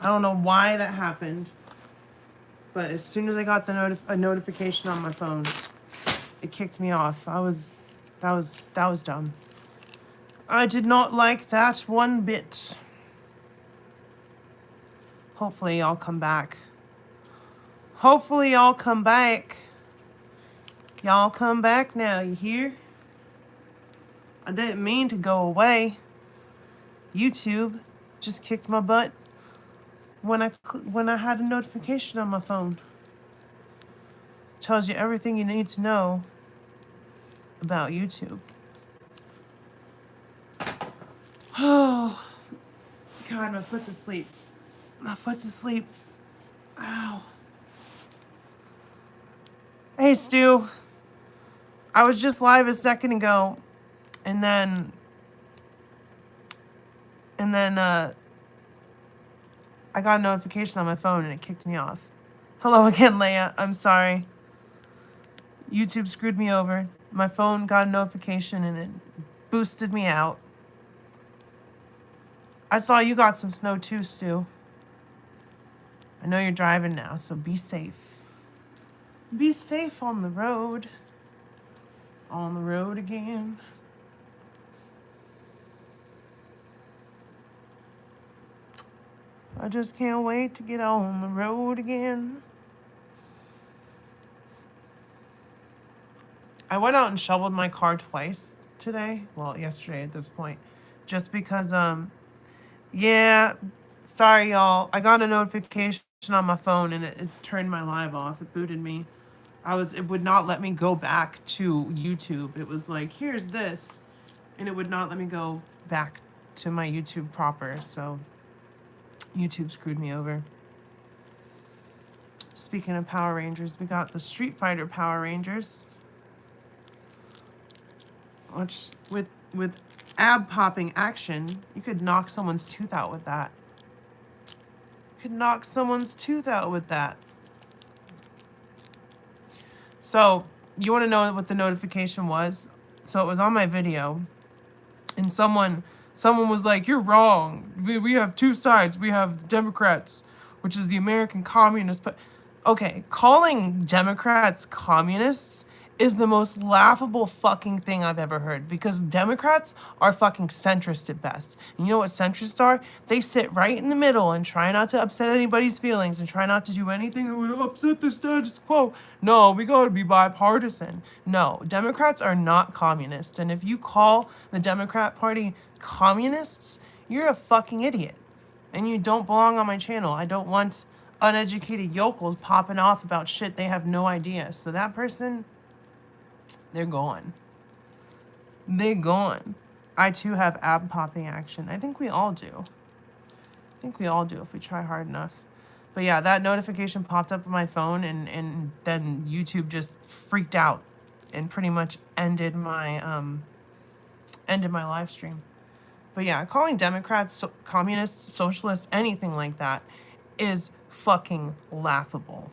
I don't know why that happened, but as soon as I got the a notification on my phone, it kicked me off. That was dumb. I did not like that one bit. Hopefully I'll come back. Hopefully y'all come back. Y'all come back now, you hear? I didn't mean to go away. YouTube just kicked my butt when I had a notification on my phone. Tells you everything you need to know about YouTube. Oh, God, my foot's asleep. My foot's asleep. Ow. Hey, Stu. I was just live a second ago, and then I got a notification on my phone and it kicked me off. Hello again, Leia. I'm sorry. YouTube screwed me over. My phone got a notification and it boosted me out. I saw you got some snow too, Stu. I know you're driving now, so be safe. Be safe on the road. On the road again. I just can't wait to get on the road again. I went out and shoveled my car twice today. Well, yesterday at this point. Just because, yeah, sorry y'all. I got a notification on my phone and it turned my live off. It booted me. It would not let me go back to YouTube. It was like, here's this. And it would not let me go back to my YouTube proper. So YouTube screwed me over. Speaking of Power Rangers, we got the Street Fighter Power Rangers. Which, with ab popping action, you could knock someone's tooth out with that. You could knock someone's tooth out with that. So, you want to know what the notification was? So it was on my video, and someone was like, "You're wrong. We have two sides. We have the Democrats, which is the American communist." But okay, calling Democrats communists is the most laughable fucking thing I've ever heard, because Democrats are fucking centrist at best. And you know what centrists are? They sit right in the middle and try not to upset anybody's feelings and try not to do anything that would upset the status quo. No, we gotta be bipartisan. No, Democrats are not communists. And if you call the Democrat Party communists, you're a fucking idiot. And you don't belong on my channel. I don't want uneducated yokels popping off about shit they have no idea. So that person, they're gone. They're gone. I too have ab popping action. I think we all do. I think we all do if we try hard enough. But yeah, that notification popped up on my phone, and then YouTube just freaked out and pretty much ended my live stream. But yeah, calling Democrats communists, socialists, anything like that is fucking laughable.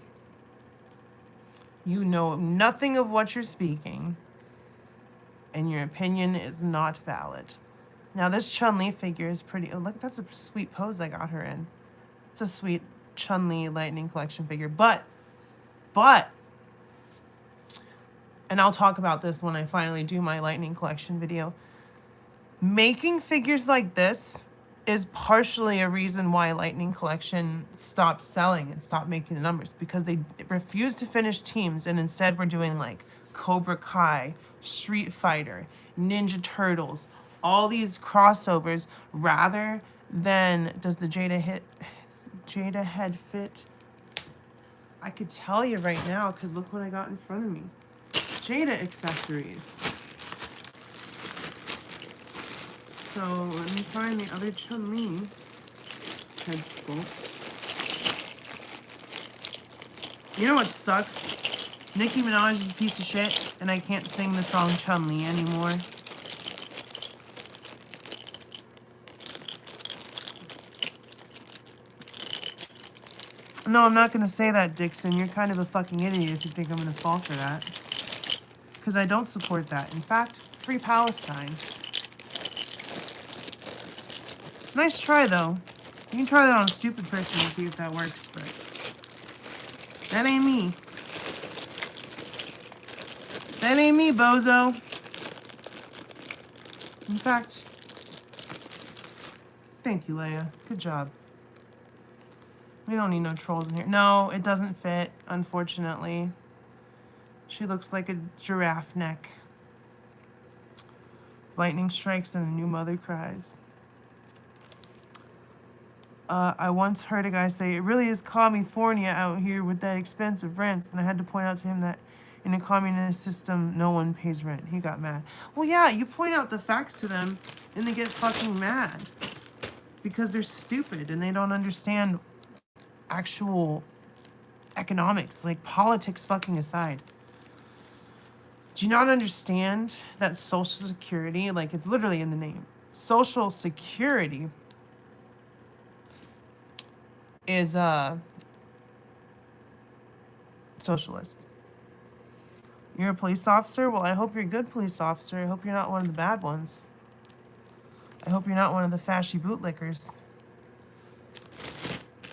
You know nothing of what you're speaking, and your opinion is not valid. Now, this Chun-Li figure is pretty... Oh, look, that's a sweet pose I got her in. It's a sweet Chun-Li Lightning Collection figure. But, and I'll talk about this when I finally do my Lightning Collection video, making figures like this is partially a reason why Lightning Collection stopped selling and stopped making the numbers, because they refused to finish teams, and instead we're doing like Cobra Kai, Street Fighter, Ninja Turtles, all these crossovers, rather than does the Jada head fit? I could tell you right now, because look what I got in front of me. Jada accessories. So let me find the other Chun-Li head sculpt. You know what sucks? Nicki Minaj is a piece of shit, and I can't sing the song Chun-Li anymore. No, I'm not going to say that, Dixon. You're kind of a fucking idiot if you think I'm going to fall for that. Because I don't support that. In fact, free Palestine. Nice try, though. You can try that on a stupid person and see if that works, but that ain't me. That ain't me, bozo. In fact, thank you, Leia. Good job. We don't need no trolls in here. No, it doesn't fit, unfortunately. She looks like a giraffe neck. Lightning strikes and a new mother cries. I once heard a guy say, it really is California out here with that expensive rents. And I had to point out to him that in a communist system, no one pays rent. He got mad. Well, yeah, you point out the facts to them and they get fucking mad. Because they're stupid and they don't understand actual economics, like politics fucking aside. Do you not understand that Social Security, like it's literally in the name, Social Security is socialist. You're a police officer? Well, I hope you're a good police officer. I hope you're not one of the bad ones. I hope you're not one of the fashy bootlickers.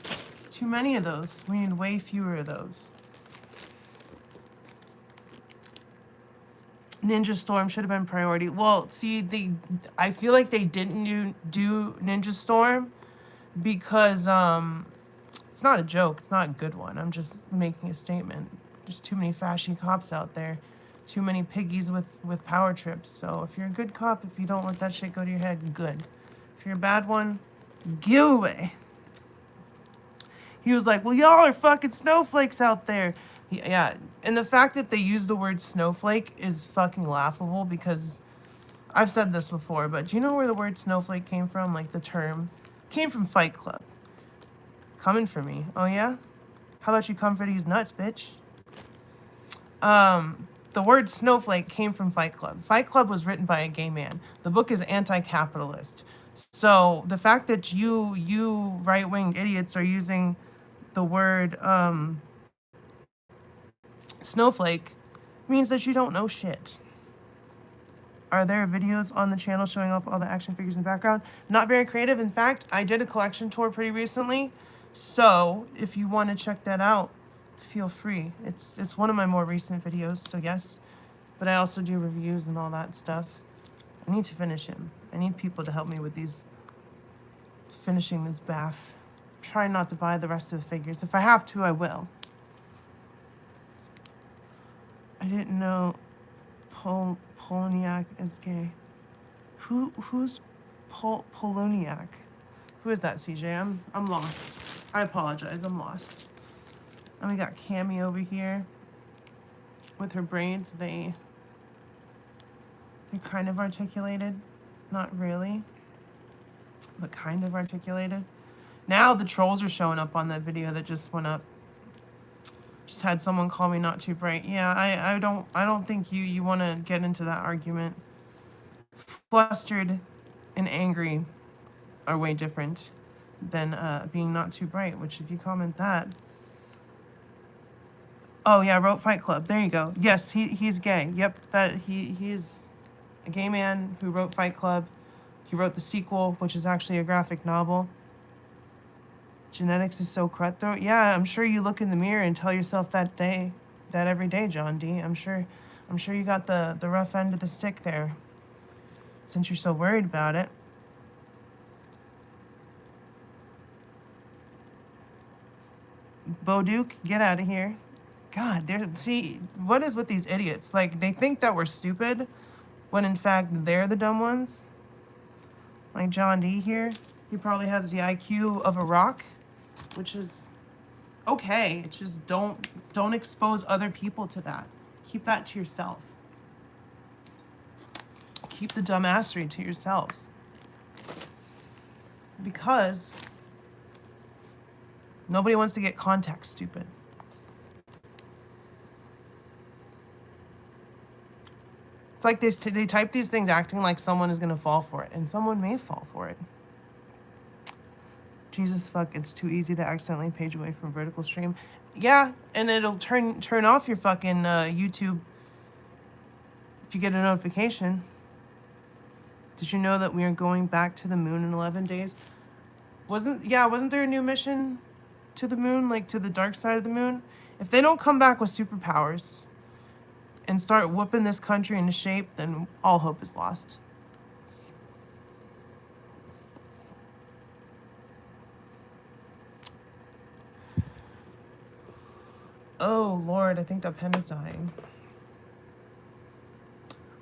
There's too many of those. We need way fewer of those. Ninja Storm should have been priority. Well, see, I feel like they didn't do Ninja Storm because it's not a joke. It's not a good one. I'm just making a statement. There's too many fashy cops out there. Too many piggies with power trips. So if you're a good cop, if you don't let that shit go to your head, good. If you're a bad one, go away. He was like, well, y'all are fucking snowflakes out there. Yeah, and the fact that they use the word snowflake is fucking laughable because I've said this before, but do you know where the word snowflake came from? Like the term came from Fight Club. Coming for me. Oh yeah? How about you come for these nuts, bitch? The word snowflake came from Fight Club. Fight Club was written by a gay man. The book is anti-capitalist. So the fact that you right-wing idiots are using the word snowflake means that you don't know shit. Are there videos on the channel showing off all the action figures in the background? Not very creative. In fact, I did a collection tour pretty recently. So if you want to check that out, feel free. It's one of my more recent videos, so yes. But I also do reviews and all that stuff. I need to finish him. I need people to help me with finishing this bath. Try not to buy the rest of the figures. If I have to, I will. I didn't know Poloniak is gay. Who's Poloniak? Who is that, CJ? I'm lost. I apologize. I'm lost. And we got Cammy over here with her braids. They're kind of articulated. Not really, but kind of articulated. Now the trolls are showing up on that video that just went up. Just had someone call me not too bright. Yeah, I don't think you want to get into that argument. Flustered and angry are way different than being not too bright, which if you comment that. Oh yeah, wrote Fight Club. There you go. Yes, he's gay. Yep, that he is a gay man who wrote Fight Club. He wrote the sequel, which is actually a graphic novel. Genetics is so cutthroat. Yeah, I'm sure you look in the mirror and tell yourself that every day, John D. I'm sure you got the rough end of the stick there. Since you're so worried about it. Bo Duke, get out of here. God, see, what is with these idiots? Like, they think that we're stupid, when in fact, they're the dumb ones. Like John D here. He probably has the IQ of a rock, which is okay. It's just don't expose other people to that. Keep that to yourself. Keep the dumbassery to yourselves. Because nobody wants to get context, stupid. It's like they type these things acting like someone is going to fall for it, and someone may fall for it. Jesus fuck, it's too easy to accidentally page away from vertical stream. Yeah, and it'll turn off your fucking YouTube if you get a notification. Did you know that we are going back to the moon in 11 days? Wasn't there a new mission to the moon, like to the dark side of the moon? If they don't come back with superpowers and start whooping this country into shape, then all hope is lost. Oh, Lord, I think the pen is dying.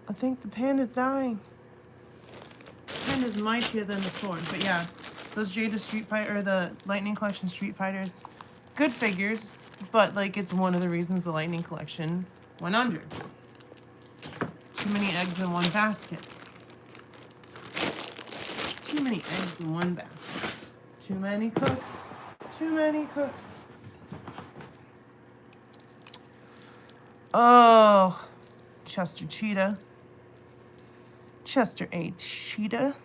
I think the pen is dying. The pen is mightier than the sword. But yeah, those Jada Street Fighter, or the Lightning Collection Street Fighters, good figures, but like it's one of the reasons the Lightning Collection went under. Too many eggs in one basket. Too many eggs in one basket. Too many cooks. Too many cooks. Oh, Chester Cheetah. Chester A. Cheetah.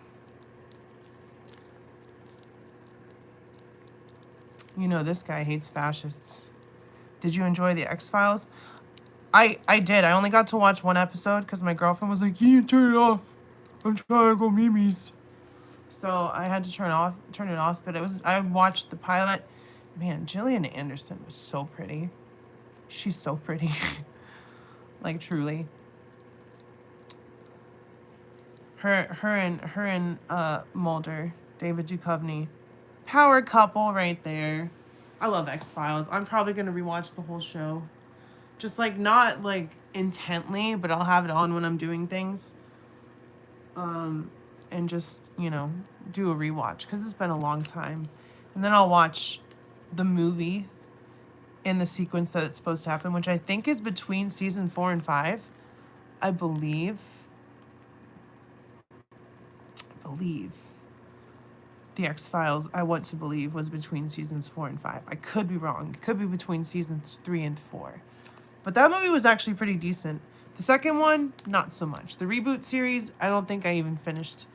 You know this guy hates fascists. Did you enjoy the X-Files? I did. I only got to watch one episode because my girlfriend was like, "You need to turn it off. I'm trying to go Mimi's." So I had to turn it off. But I watched the pilot. Man, Gillian Anderson was so pretty. She's so pretty. Like truly. Her and Mulder, David Duchovny, power couple right there. I love X-Files. I'm probably gonna rewatch the whole show. Just like not like intently, but I'll have it on when I'm doing things. And just, you know, do a rewatch because it's been a long time. And then I'll watch the movie in the sequence that it's supposed to happen, which I think is between season 4 and 5. I believe the X-Files, I want to believe, was between seasons 4 and 5. I could be wrong. It could be between seasons 3 and 4. But that movie was actually pretty decent. The second one, not so much. The reboot series, I don't think I even finished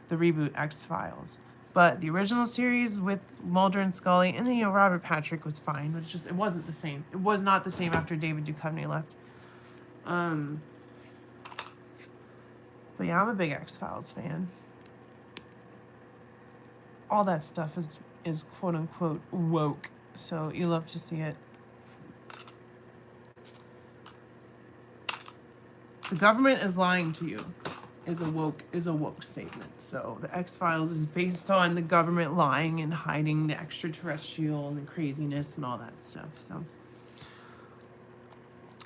the reboot X-Files. But the original series with Mulder and Scully, and then, you know, Robert Patrick was fine, but it wasn't the same. It was not the same after David Duchovny left. But yeah, I'm a big X-Files fan. All that stuff is quote unquote woke, so you love to see it. The government is lying to you is a woke statement. So the X-Files is based on the government lying and hiding the extraterrestrial and the craziness and all that stuff. So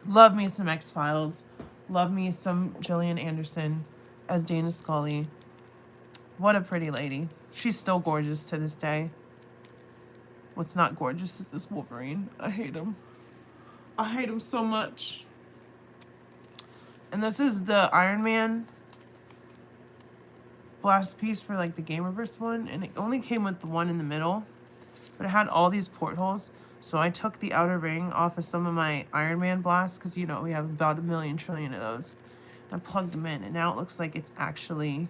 love me some X-Files. Love me some Gillian Anderson as Dana Scully. What a pretty lady. She's still gorgeous to this day. What's not gorgeous is this Wolverine. I hate him. I hate him so much. And this is the Iron Man blast piece for like the Gamerverse one. And it only came with the one in the middle. But it had all these portholes. So I took the outer ring off of some of my Iron Man blasts. Because, you know, we have about 1 trillion of those. I plugged them in. And now it looks like it's actually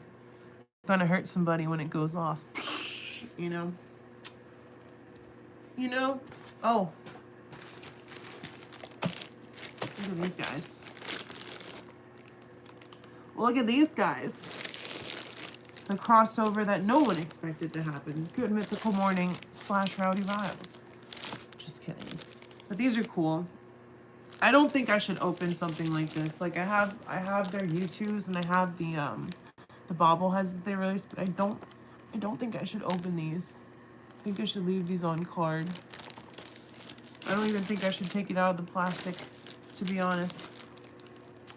gonna hurt somebody when it goes off. You know? You know? Oh. Look at these guys. Look at these guys. The crossover that no one expected to happen. Good Mythical Morning / Rowdy Riles. Just kidding. But these are cool. I don't think I should open something like this. Like I have their U2s and I have the bobbleheads that they released, but I don't think I should open these. I think I should leave these on card. I don't even think I should take it out of the plastic, to be honest.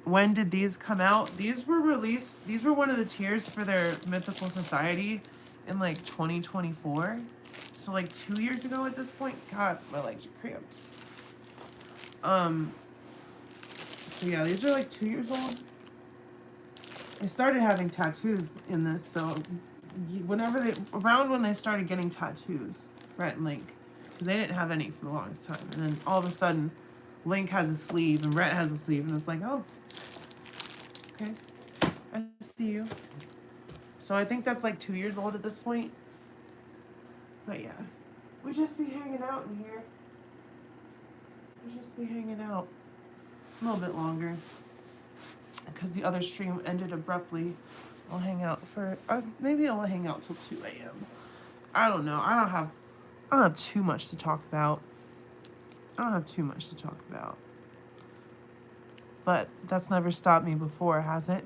When did these come out? These were released, these were one of the tiers for their Mythical Society in like 2024. So like 2 years ago at this point. God, my legs are cramped. So yeah, these are like 2 years old. I started having tattoos in this, so around when they started getting tattoos, Rhett and Link, because they didn't have any for the longest time, and then all of a sudden, Link has a sleeve and Rhett has a sleeve, and it's like, oh, okay, I see you. So I think that's like 2 years old at this point. But yeah, we just be hanging out in here. We just be hanging out a little bit longer. Because the other stream ended abruptly. I'll hang out for, maybe I'll hang out till 2 a.m. I don't know. I don't have too much to talk about. But that's never stopped me before, has it?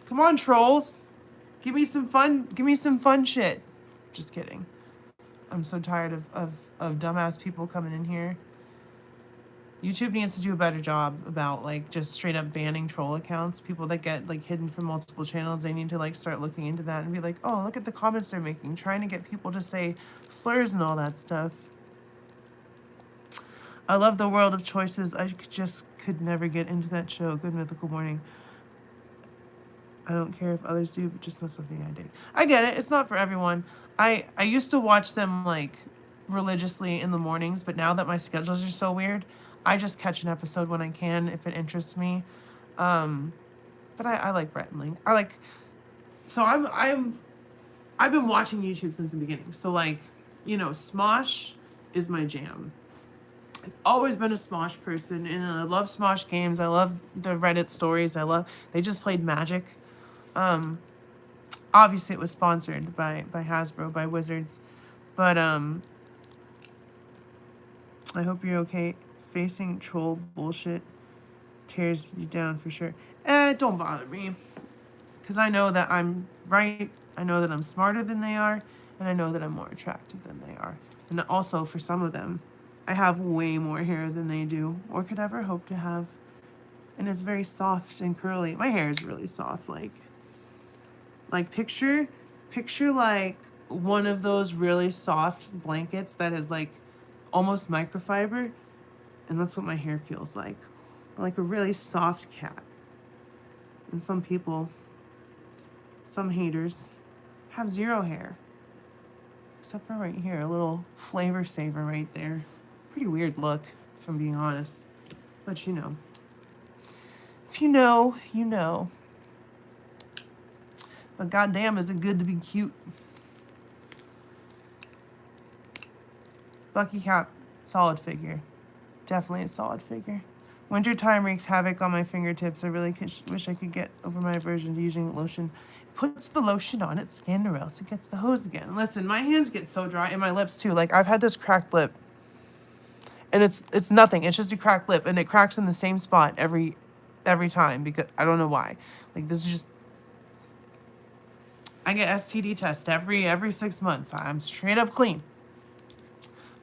Come on, trolls. Give me some fun shit. Just kidding. I'm so tired of dumbass people coming in here. YouTube needs to do a better job about like just straight up banning troll accounts. People that get like hidden from multiple channels, they need to like start looking into that and be like, oh, look at the comments they're making, trying to get people to say slurs and all that stuff. I love the world of choices. I just could never get into that show. Good Mythical Morning. I don't care if others do, but just not something I did. I get it. It's not for everyone. I used to watch them like religiously in the mornings, but now that my schedules are so weird, I just catch an episode when I can if it interests me. But I like Rhett and Link. So I've been watching YouTube since the beginning. So like, you know, Smosh is my jam. I've always been a Smosh person, and I love Smosh games. I love the Reddit stories. They just played Magic. Obviously it was sponsored by Hasbro, by Wizards. But I hope you're okay. Facing troll bullshit tears you down for sure. Don't bother me. Because I know that I'm right. I know that I'm smarter than they are. And I know that I'm more attractive than they are. And also, for some of them, I have way more hair than they do. Or could ever hope to have. And it's very soft and curly. My hair is really soft. Like picture like one of those really soft blankets that is like almost microfiber. And that's what my hair feels like. Like a really soft cat. And some people, some haters, have zero hair. Except for right here, a little flavor saver right there. Pretty weird look, if I'm being honest. But you know. If you know, you know. But goddamn, is it good to be cute. Bucky Cap, solid figure. Definitely a solid figure. Wintertime wreaks havoc on my fingertips. I really wish I could get over my aversion to using lotion. It puts the lotion on its skin or else it gets the hose again. Listen, my hands get so dry, and my lips too. Like, I've had this cracked lip. And it's nothing. It's just a cracked lip. And it cracks in the same spot every time. Because I don't know why. Like, this is just... I get STD tests every 6 months. I'm straight up clean.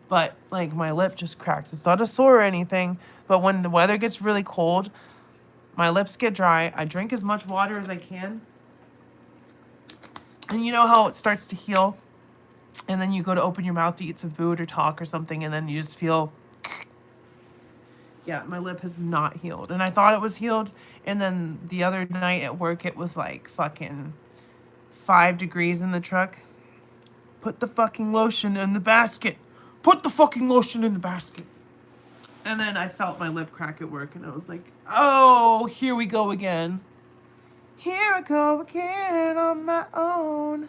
But, like, my lip just cracks. It's not a sore or anything. But when the weather gets really cold, my lips get dry. I drink as much water as I can. And you know how it starts to heal? And then you go to open your mouth to eat some food or talk or something. And then you just feel... Yeah, my lip has not healed. And I thought it was healed. And then the other night at work, it was like fucking 5 degrees in the truck. Put the fucking lotion in the basket. Put the fucking lotion in the basket. And then I felt my lip crack at work, and I was like, oh, here we go again. Here I go again on my own.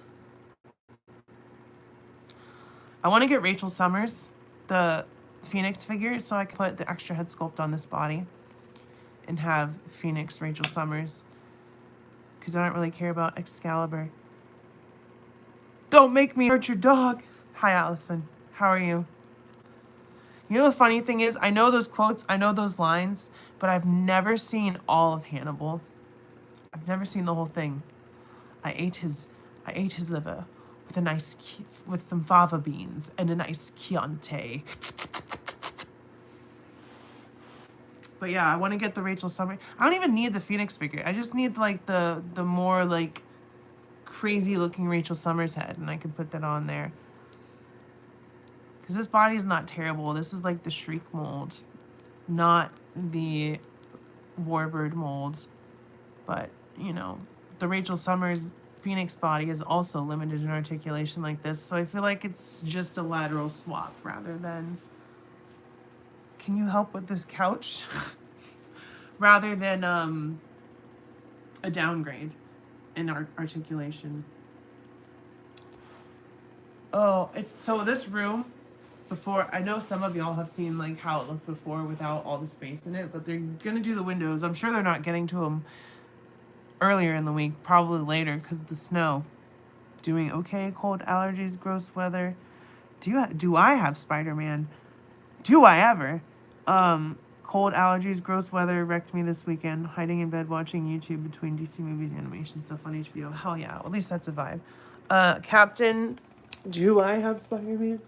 I want to get Rachel Summers, the Phoenix figure, so I can put the extra head sculpt on this body and have Phoenix Rachel Summers. Because I don't really care about Excalibur. Don't make me hurt your dog. Hi, Allison. How are you? You know the funny thing is, I know those quotes, I know those lines, but I've never seen all of Hannibal. I've never seen the whole thing. I ate his liver with some fava beans and a nice Chianti. But yeah, I want to get the Rachel Summers. I don't even need the Phoenix figure. I just need like the more like crazy looking Rachel Summers head, and I can put that on there. Because this body is not terrible. This is like the Shriek mold, not the Warbird mold. But, you know, the Rachel Summers Phoenix body is also limited in articulation like this. So I feel like it's just a lateral swap rather than... Can you help with this couch? Rather than a downgrade in articulation. Oh, it's... So this room... Before, I know some of y'all have seen like how it looked before without all the space in it, but they're gonna do the windows. I'm sure they're not getting to them earlier in the week, probably later because of the snow. Doing okay. Cold, allergies, gross weather. Do I have Spider-Man? Do I ever? Cold, allergies, gross weather wrecked me this weekend. Hiding in bed watching YouTube between DC movies and animation stuff on HBO. Hell yeah. At least that's a vibe. Captain, do I have Spider-Man?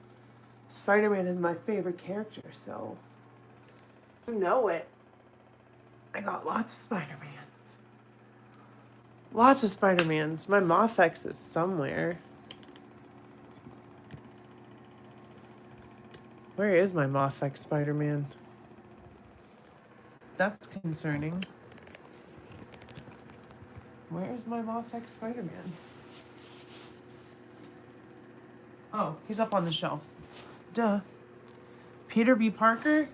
Spider-Man is my favorite character, so you know it. I got lots of Spider-Mans. Lots of Spider-Mans. My Mafex is somewhere. Where is my Mafex Spider-Man? That's concerning. Where is my Mafex Spider-Man? Oh, he's up on the shelf. Duh. Peter B. Parker?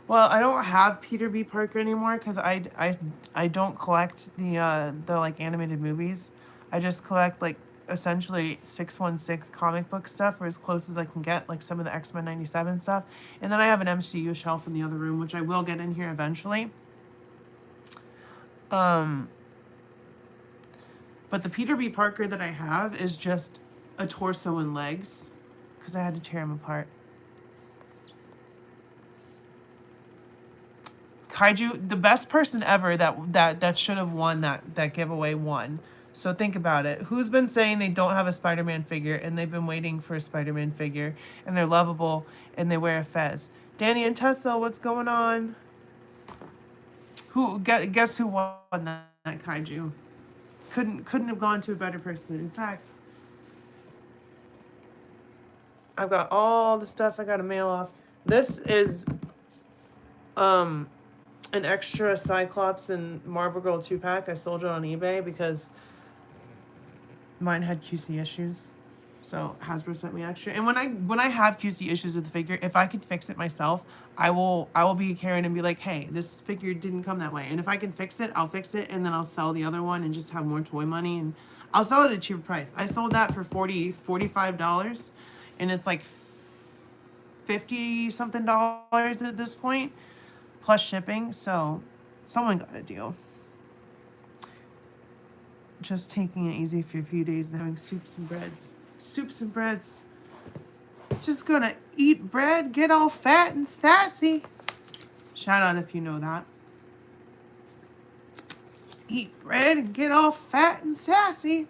Well, I don't have Peter B. Parker anymore because I don't collect the like animated movies. I just collect like essentially 616 comic book stuff, or as close as I can get, like some of the X-Men 97 stuff. And then I have an MCU shelf in the other room, which I will get in here eventually. But the Peter B. Parker that I have is just a torso and legs because I had to tear him apart. Kaiju, the best person ever that should have won that giveaway won. So think about it. Who's been saying they don't have a Spider-Man figure and they've been waiting for a Spider-Man figure and they're lovable and they wear a fez? Danny and Tessa, what's going on? Guess who won that Kaiju? Couldn't have gone to a better person. In fact, I've got all the stuff I gotta mail off. This is an extra Cyclops and Marvel Girl 2-pack. I sold it on eBay because mine had QC issues. So Hasbro sent me extra. And when I have QC issues with the figure, if I can fix it myself, I will be a Karen and be like, hey, this figure didn't come that way. And if I can fix it, I'll fix it, and then I'll sell the other one and just have more toy money, and I'll sell it at a cheaper price. I sold that for $45, and it's like $50 something at this point, plus shipping. So someone got a deal. Just taking it easy for a few days and having soups and breads. Soups and breads. Just gonna eat bread, get all fat and sassy. Shout out if you know that. Eat bread and get all fat and sassy.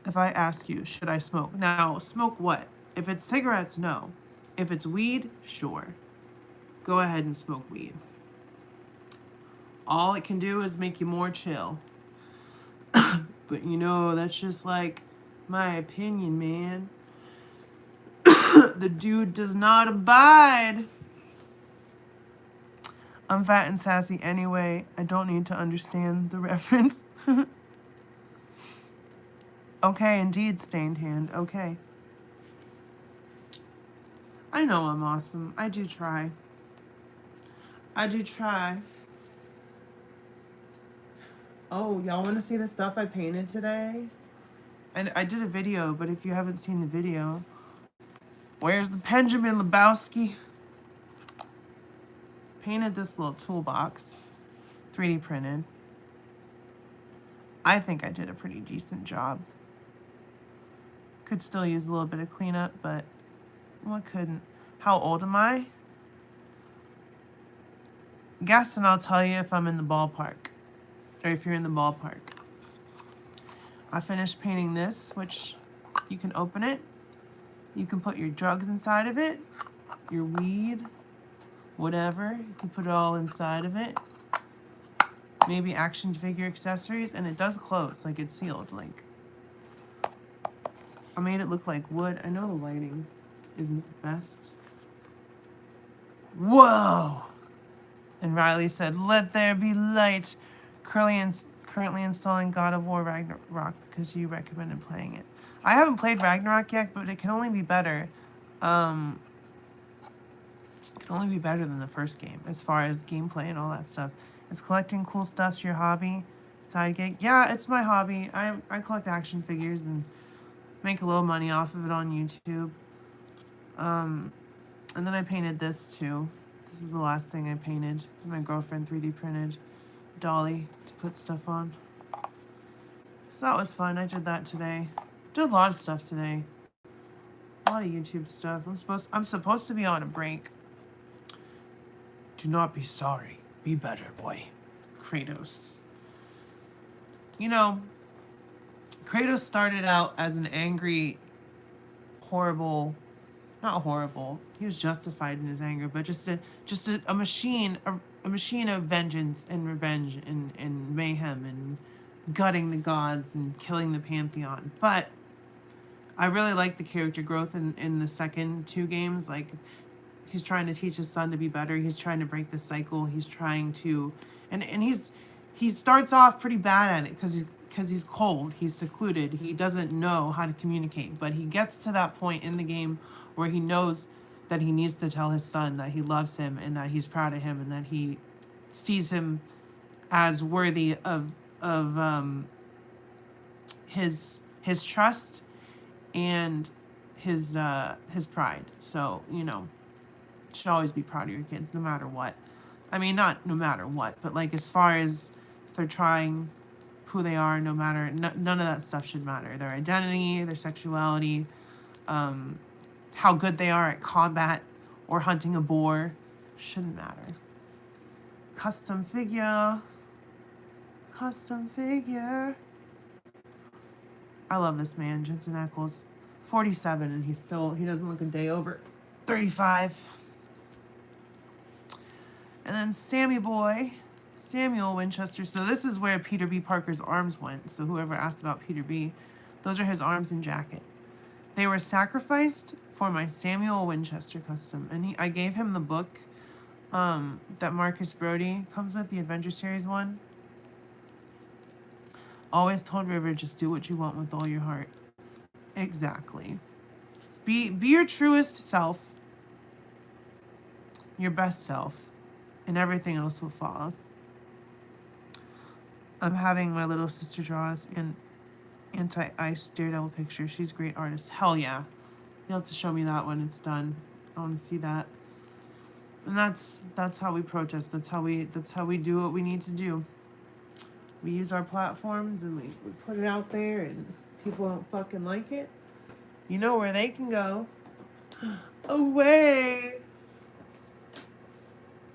If I ask you, should I smoke? Now, smoke what? If it's cigarettes, no. If it's weed, sure. Go ahead and smoke weed. All it can do is make you more chill. But you know, that's just like my opinion, man. The dude does not abide. I'm fat and sassy anyway. I don't need to understand the reference. Okay, indeed, stained hand. Okay. I know I'm awesome. I do try. I do try. Oh, y'all want to see the stuff I painted today? And I did a video, but if you haven't seen the video, where's the Benjamin Lebowski? Painted this little toolbox, 3D printed. I think I did a pretty decent job. Could still use a little bit of cleanup, but well, couldn't. How old am I? Guess and I'll tell you if I'm in the ballpark. Or if you're in the ballpark. I finished painting this, which you can open it. You can put your drugs inside of it. Your weed. Whatever. You can put it all inside of it. Maybe action figure accessories. And it does close. Like it's sealed. Like I made it look like wood. I know the lighting isn't the best. Whoa! And Riley said, let there be light. Currently installing God of War Ragnarok because you recommended playing it. I haven't played Ragnarok yet, but it can only be better. It can only be better than the first game as far as gameplay and all that stuff. Is collecting cool stuff your hobby? Side gig? Yeah, it's my hobby. I collect action figures and make a little money off of it on YouTube. And then I painted this too. It's a This was the last thing I painted. My girlfriend 3D printed Dolly to put stuff on. So that was fun. I did that today. Did a lot of stuff today. A lot of YouTube stuff. I'm supposed to be on a break. Do not be sorry. Be better, boy. Kratos. You know, Kratos started out as an angry, horrible, not horrible. He was justified in his anger, but just a machine, a machine of vengeance and revenge and mayhem and gutting the gods and killing the pantheon. But I really like the character growth in the second 2 games. Like, he's trying to teach his son to be better. He's trying to break the cycle. He's trying to, and he starts off pretty bad at it because he's cold. He's secluded. He doesn't know how to communicate. But he gets to that point in the game where he knows that he needs to tell his son that he loves him and that he's proud of him and that he sees him as worthy of his trust and his pride. So, you know, you should always be proud of your kids no matter what. I mean, not no matter what, but like as far as if they're trying, who they are, no matter, none of that stuff should matter. Their identity, their sexuality, how good they are at combat or hunting a boar shouldn't matter. Custom figure. Custom figure. I love this man, Jensen Ackles. 47 and he doesn't look a day over 35. And then Samuel Winchester. So this is where Peter B. Parker's arms went. So whoever asked about Peter B., those are his arms and jacket. They were sacrificed for my Samuel Winchester custom. And I gave him the book that Marcus Brody comes with, the Adventure Series one. Always told River, just do what you want with all your heart. Exactly. Be your truest self, your best self, and everything else will follow. I'm having my little sister draw us an anti-ice Daredevil picture. She's a great artist. Hell yeah. You'll have to show me that when it's done. I want to see that. And that's how we protest. That's how we do what we need to do. We use our platforms and we put it out there, and people don't fucking like it. You know where they can go. Away.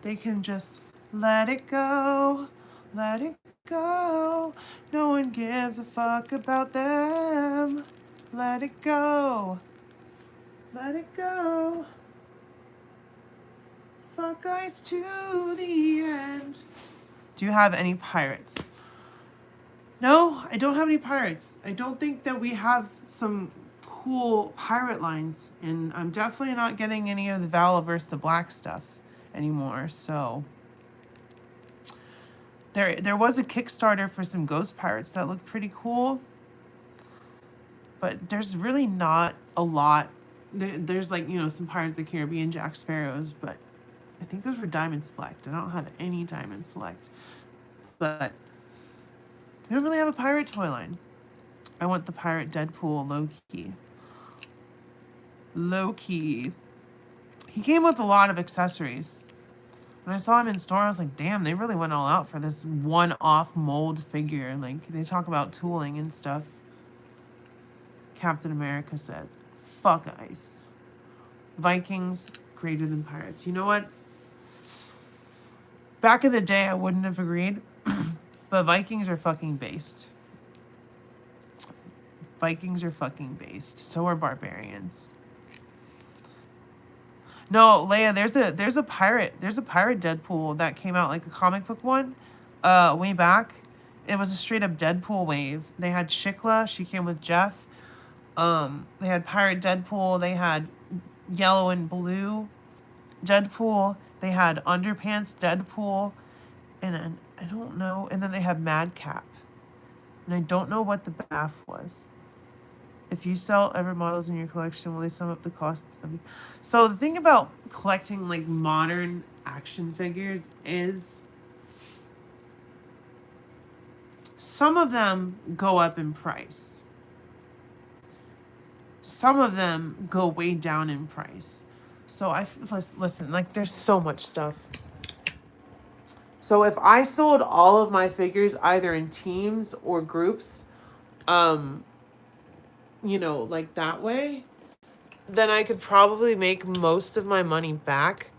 They can just let it go. Let it go. No one gives a fuck about them. Let it go. Let it go. Fuck ice to the end. Do you have any pirates? No, I don't have any pirates. I don't think that we have some cool pirate lines, and I'm definitely not getting any of the Valaverse the Black stuff anymore, so there was a Kickstarter for some Ghost Pirates that looked pretty cool, but there's really not a lot. There's like, you know, some Pirates of the Caribbean Jack Sparrows, but I think those were Diamond Select. I don't have any Diamond Select, but I don't really have a pirate toy line. I want the pirate Deadpool low-key. Low-key. He came with a lot of accessories. When I saw him in store, I was like, damn, they really went all out for this one-off mold figure. Like, they talk about tooling and stuff. Captain America says, fuck ice. Vikings, greater than pirates. You know what? Back in the day, I wouldn't have agreed. But Vikings are fucking based. Vikings are fucking based. So are barbarians. No, Leia, there's a pirate Deadpool that came out, like a comic book one, way back. It was a straight up Deadpool wave. They had Shikla, she came with Jeff. They had Pirate Deadpool, they had yellow and blue Deadpool, they had Underpants Deadpool, and then I don't know, and then they had Madcap. And I don't know what the BAF was. If you sell ever models in your collection, will they sum up the cost of... So the thing about collecting like modern action figures is some of them go up in price. Some of them go way down in price. So listen, like there's so much stuff. So if I sold all of my figures either in teams or groups, um, like that way, then I could probably make most of my money back.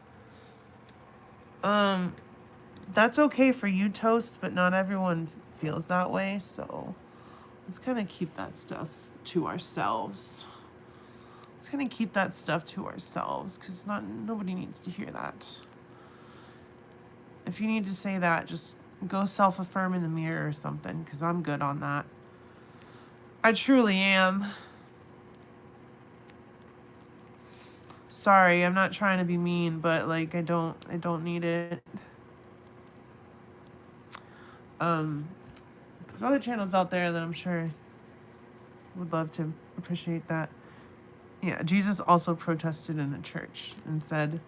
That's okay for you, Toast, but not everyone feels that way, so let's kind of keep that stuff to ourselves. Let's kind of keep that stuff to ourselves, because nobody needs to hear that. If you need to say that, just go self-affirm in the mirror or something, because I'm good on that. I truly am. Sorry, I'm not trying to be mean, but like I don't need it. There's other channels out there that I'm sure would love to appreciate that. Yeah, Jesus also protested in a church and said,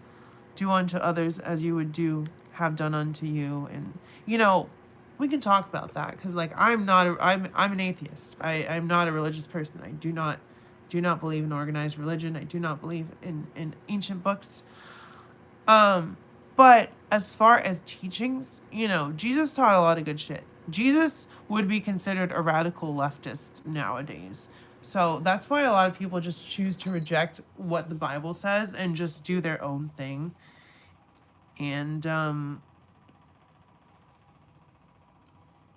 "Do unto others as you would have done unto you." And we can talk about that, because like I'm an atheist. I'm not a religious person. I do not believe in organized religion. I do not believe in ancient books. But as far as teachings, Jesus taught a lot of good shit. Jesus would be considered a radical leftist nowadays. So that's why a lot of people just choose to reject what the Bible says and just do their own thing. And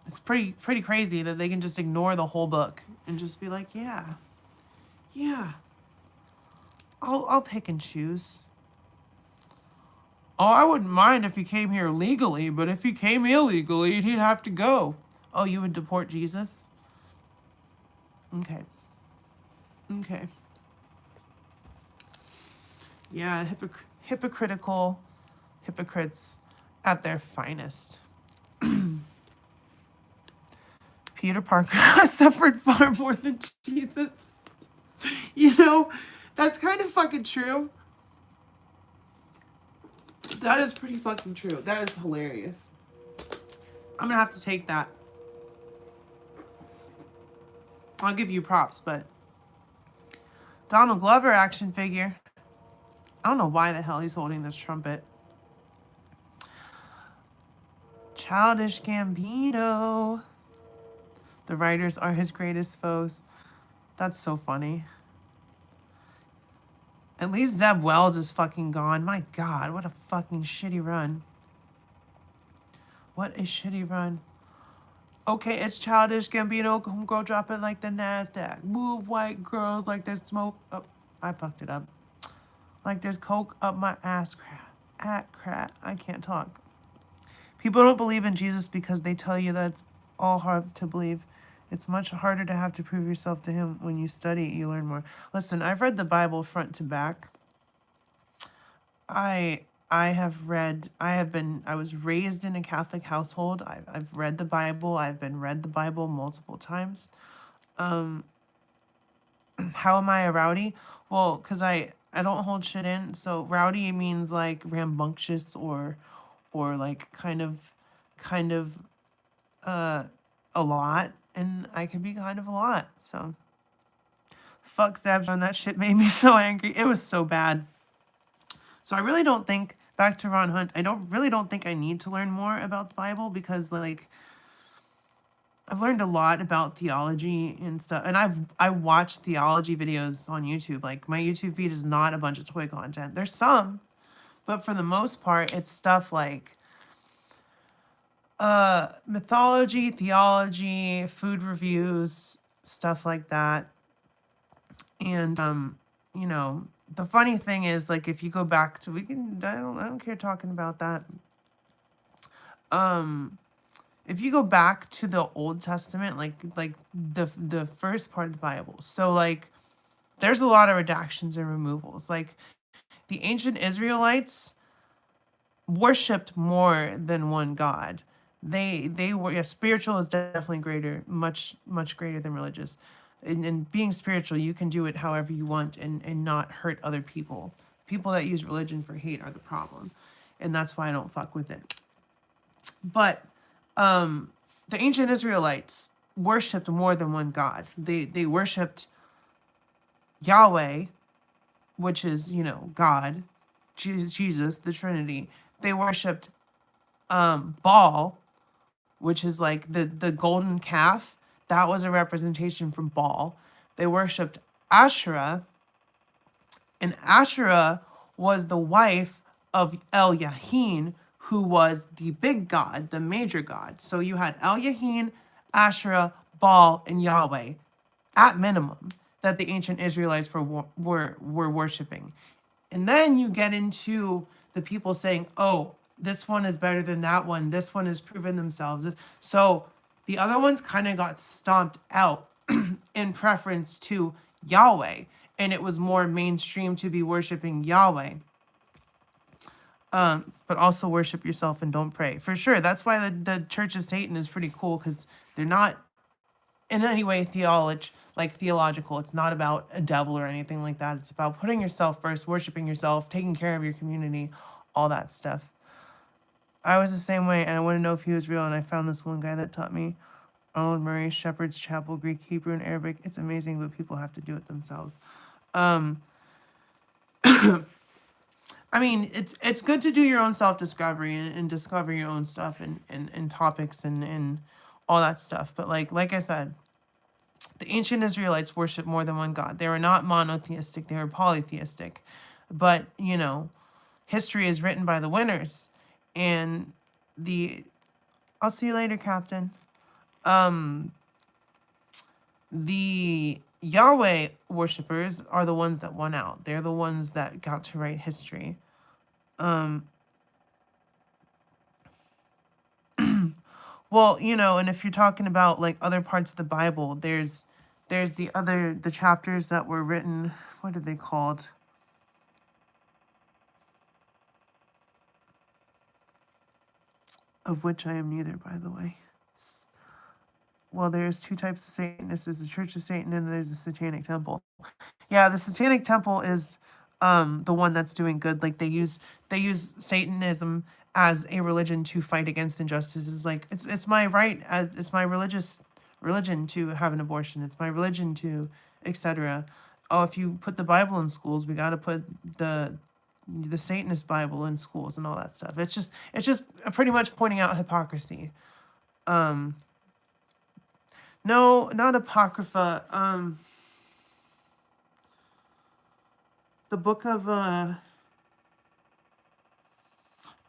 it's pretty crazy that they can just ignore the whole book and just be like, yeah, I'll pick and choose. Oh, I wouldn't mind if he came here legally, but if he came illegally, he'd have to go. Oh, you would deport Jesus? Okay. Yeah, hypocritical hypocrites at their finest. Peter Parker suffered far more than Jesus. That's kind of fucking true. That is pretty fucking true. That is hilarious. I'm gonna have to take that. I'll give you props, but Donald Glover action figure. I don't know why the hell he's holding this trumpet. Childish Gambino. The writers are his greatest foes. That's so funny. At least Zeb Wells is fucking gone. My God, what a fucking shitty run. What a shitty run. Okay, it's Childish Gambino. Go drop it like the NASDAQ. Move white girls like there's smoke. Oh, I fucked it up. Like there's coke up my ass crack. I can't talk. People don't believe in Jesus because they tell you that it's all hard to believe. It's much harder to have to prove yourself to him. When you study, you learn more. Listen, I've read the Bible front to back. I was raised in a Catholic household. I've read the Bible. I've been read the Bible multiple times. How am I a rowdy? Well, because I don't hold shit in. So rowdy means like rambunctious or like kind of a lot. And I could be kind of a lot. So fuck Zabjon. That shit made me so angry. It was so bad. So I really don't think, back to Ron Hunt, I really don't think I need to learn more about the Bible, because like I've learned a lot about theology and stuff, and I watch theology videos on YouTube. Like my YouTube feed is not a bunch of toy content. There's some, but for the most part, it's stuff like mythology, theology, food reviews, stuff like that. And the funny thing is, like, if you go back to, I don't care talking about that. If you go back to the Old Testament, like the first part of the Bible, so like there's a lot of redactions and removals. Like the ancient Israelites worshipped more than one God. They were, spiritual is definitely greater, much greater than religious. And being spiritual, you can do it however you want and not hurt other people. People that use religion for hate are the problem. And that's why I don't fuck with it. But the ancient Israelites worshipped more than one God. They worshipped Yahweh, which is, God. Jesus, the Trinity. They worshipped Baal, which is like the golden calf. That was a representation from Baal. They worshipped Asherah, and Asherah was the wife of El Yahin, who was the big god, the major god. So you had El Yahin, Asherah, Baal, and Yahweh, at minimum, that the ancient Israelites were worshiping. And then you get into the people saying, oh, this one is better than that one. This one has proven themselves. So the other ones kind of got stomped out in preference to Yahweh. And it was more mainstream to be worshiping Yahweh. But also worship yourself and don't pray. For sure. That's why the Church of Satan is pretty cool, because they're not in any way theological. It's not about a devil or anything like that. It's about putting yourself first, worshiping yourself, taking care of your community, all that stuff. I was the same way, and I want to know if he was real, and I found this one guy that taught me. Arnold Murray, Shepherd's Chapel, Greek, Hebrew, and Arabic. It's amazing, but people have to do it themselves. I mean, it's good to do your own self-discovery and discover your own stuff and topics and all that stuff. But like I said, the ancient Israelites worshiped more than one God. They were not monotheistic, they were polytheistic. But, history is written by the winners. And I'll see you later, Captain. The Yahweh worshippers are the ones that won out. They're the ones that got to write history. Well, and if you're talking about like other parts of the Bible, there's the chapters that were written, what are they called? Of which I am neither, by the way. Well, there's two types of Satanists. There's the Church of Satan and there's the Satanic Temple. Yeah, the Satanic Temple is the one that's doing good. Like they use Satanism as a religion to fight against injustices. Like it's my right, it's my religious religion to have an abortion. It's my religion to etc. Oh, if you put the Bible in schools, we got to put the Satanist Bible in schools and all that stuff. It's just pretty much pointing out hypocrisy. No, not Apocrypha. The book of I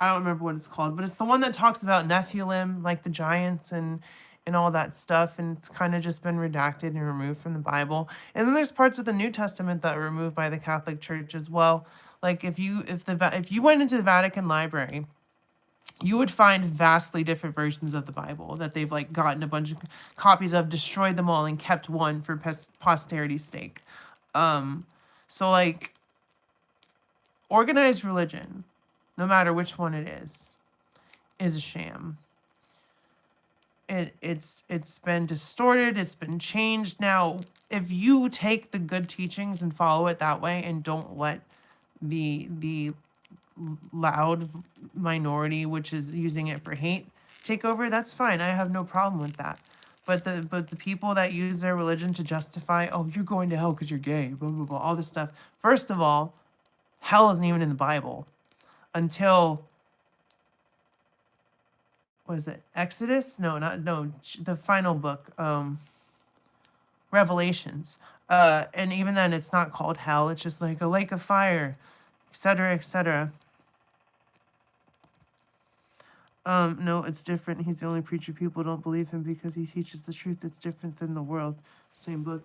don't remember what it's called, but it's the one that talks about Nephilim, like the giants and all that stuff, and it's kind of just been redacted and removed from the Bible. And then there's parts of the New Testament that were removed by the Catholic Church as well. Like if you went into the Vatican Library, you would find vastly different versions of the Bible that they've like gotten a bunch of copies of, destroyed them all, and kept one for posterity's sake. So like organized religion, no matter which one it is a sham. It's been distorted, it's been changed. Now, if you take the good teachings and follow it that way and don't let the loud minority, which is using it for hate, take over, that's fine. I have no problem with that. But the people that use their religion to justify, oh, you're going to hell because you're gay, blah, blah, blah, all this stuff. First of all, hell isn't even in the Bible until, what is it, Exodus? No, the final book, Revelations. And even then, it's not called hell. It's just like a lake of fire, etc., etc. No, it's different. He's the only preacher people don't believe him because he teaches the truth that's different than the world. Same book.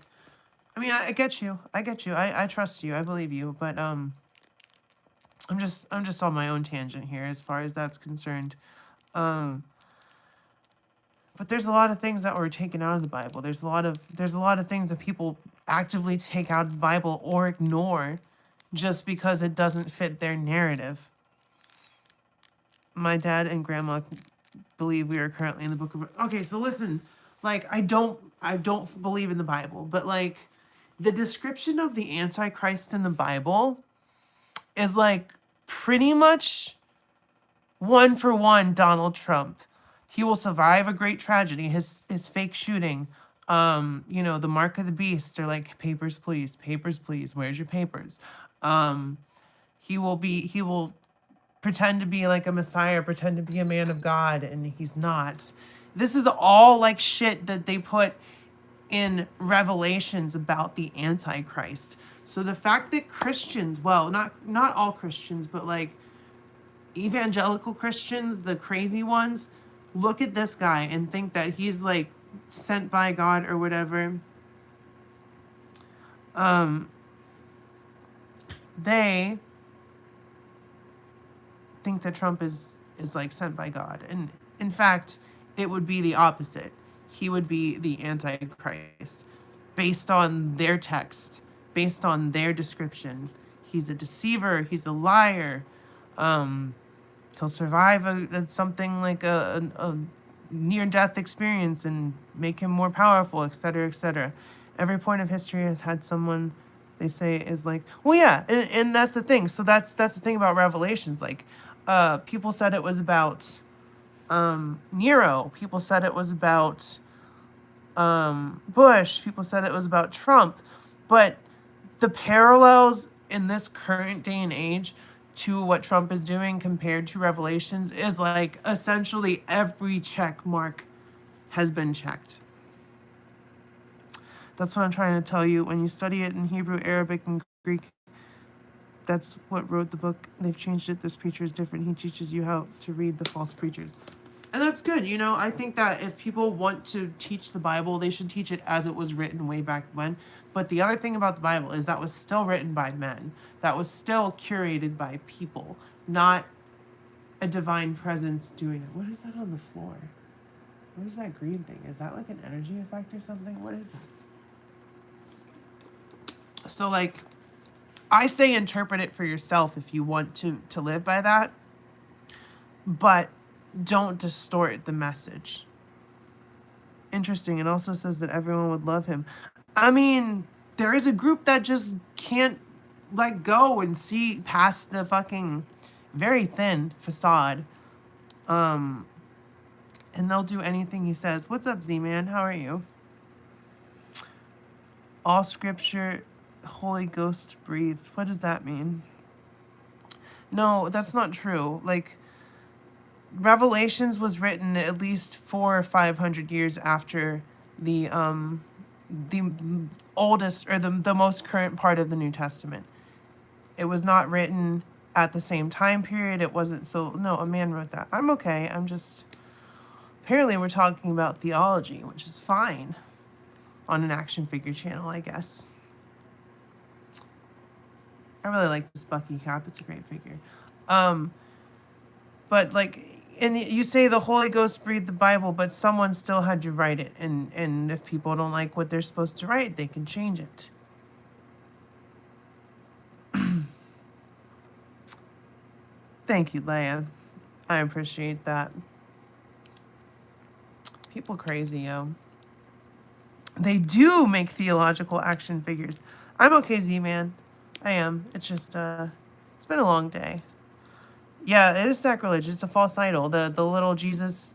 I mean, I get you. I trust you. I believe you. But I'm just on my own tangent here as far as that's concerned. But there's a lot of things that were taken out of the Bible. There's a lot of things that people actively take out of the Bible or ignore just because it doesn't fit their narrative. My dad and grandma believe we are currently in the book of... Okay, so listen, like, I don't believe in the Bible, but like the description of the Antichrist in the Bible is like pretty much one for one Donald Trump. He will survive a great tragedy, his fake shooting, the mark of the beast. They're like, papers, please, where's your papers? He will pretend to be like a messiah, pretend to be a man of God, and he's not. This is all like shit that they put in Revelations about the Antichrist. So the fact that Christians, well, not all Christians, but like evangelical Christians, the crazy ones, look at this guy and think that he's like sent by God or whatever. They think that Trump is like sent by God. And in fact, it would be the opposite. He would be the Antichrist based on their text, based on their description. He's a deceiver, he's a liar. He'll survive something like a near-death experience and make him more powerful, etc., etc. Every point of history has had someone they say is like, well, yeah, and that's the thing. So that's the thing about Revelations. Like, people said it was about Nero. People said it was about Bush. People said it was about Trump. But the parallels in this current day and age to what Trump is doing compared to Revelations is like essentially every check mark has been checked. That's what I'm trying to tell you. When you study it in Hebrew, Arabic, and Greek, that's what wrote the book. They've changed it. This preacher is different. He teaches you how to read the false preachers. And that's good. You know, I think that if people want to teach the Bible, they should teach it as it was written way back when. But the other thing about the Bible is that was still written by men. That was still curated by people, not a divine presence doing it. What is that on the floor? What is that green thing? Is that like an energy effect or something? What is that? So, like, I say interpret it for yourself if you want to live by that. But don't distort the message. Interesting. It also says that everyone would love him. I mean, there is a group that just can't let go and see past the fucking very thin facade. And they'll do anything he says. What's up, Z-Man? How are you? All scripture, Holy Ghost breathed. What does that mean? No, that's not true. Like, Revelations was written at least 400 or 500 years after the oldest or the most current part of the New Testament. It was not written at the same time period. It wasn't so. No, a man wrote that. I'm okay. I'm just. Apparently, we're talking about theology, which is fine on an action figure channel, I guess. I really like this Bucky cap. It's a great figure. But like. And you say the Holy Ghost breathed the Bible, but someone still had to write it. And if people don't like what they're supposed to write, they can change it. Thank you, Leia. I appreciate that. People crazy, yo. They do make theological action figures. I'm okay, Z-Man. I am. It's just, it's been a long day. Yeah, it is sacrilege. It's a false idol. The little Jesus,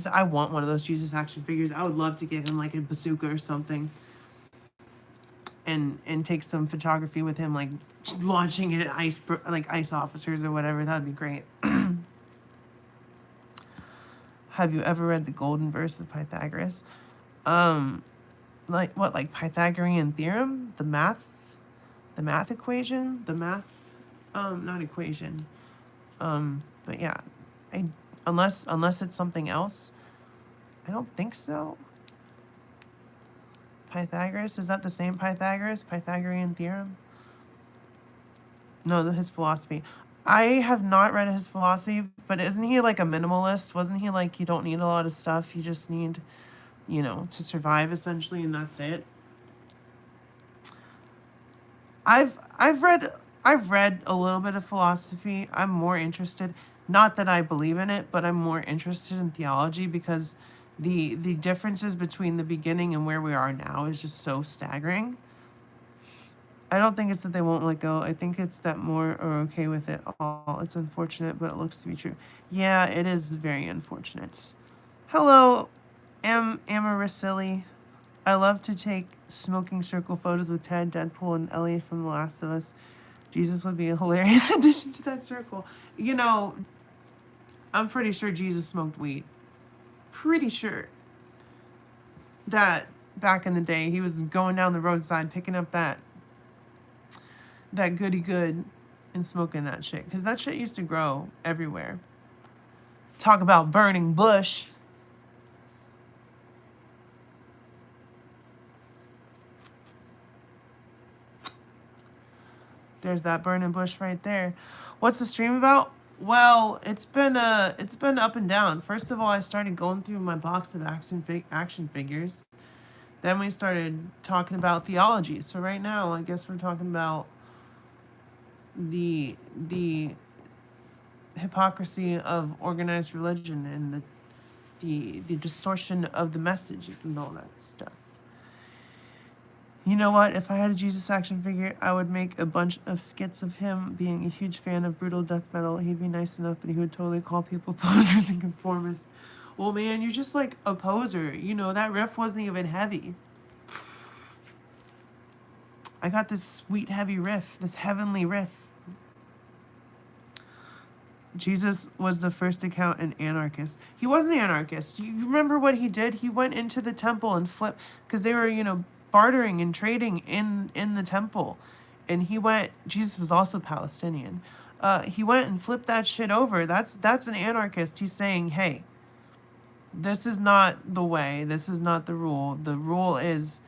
I want one of those Jesus action figures. I would love to give him like a bazooka or something. And take some photography with him, like launching it at ice officers or whatever. That'd be great. Have you ever read the Golden Verse of Pythagoras? Like what? Like Pythagorean theorem? The math equation? Not equation. But yeah, unless it's something else, I don't think so. Pythagoras, is that the same Pythagoras? Pythagorean theorem? No, his philosophy. I have not read his philosophy, but isn't he like a minimalist? Wasn't he like, you don't need a lot of stuff, you just need, to survive essentially, and that's it? I've read a little bit of philosophy. I'm more interested, not that I believe in it, but I'm more interested in theology because the differences between the beginning and where we are now is just so staggering. I don't think it's that they won't let go. I think it's that more are okay with it all. It's unfortunate, but it looks to be true. Yeah, it is very unfortunate. Hello, Amaricilli. I love to take smoking circle photos with Ted, Deadpool, and Ellie from The Last of Us. Jesus would be a hilarious addition to that circle. You know, I'm pretty sure Jesus smoked weed. Pretty sure that back in the day he was going down the roadside picking up that goody good and smoking that shit. Because that shit used to grow everywhere. Talk about burning bush. There's that burning bush right there. What's the stream about? Well, it's been up and down. First of all, I started going through my box of action figures. Then we started talking about theology. So right now, I guess we're talking about the hypocrisy of organized religion and the distortion of the messages and all that stuff. You know what? If I had a Jesus action figure, I would make a bunch of skits of him being a huge fan of brutal death metal. He'd be nice enough, but he would totally call people posers and conformists. Well, man, you're just like a poser. You know, that riff wasn't even heavy. I got this sweet, heavy riff, this heavenly riff. Jesus was the first to count an anarchist. He wasn't an anarchist. You remember what he did? He went into the temple and flipped, because they were, bartering and trading in the temple. And Jesus was also Palestinian. He went and flipped that shit over. That's an anarchist. He's saying, hey, this is not the way. This is not the rule. The rule is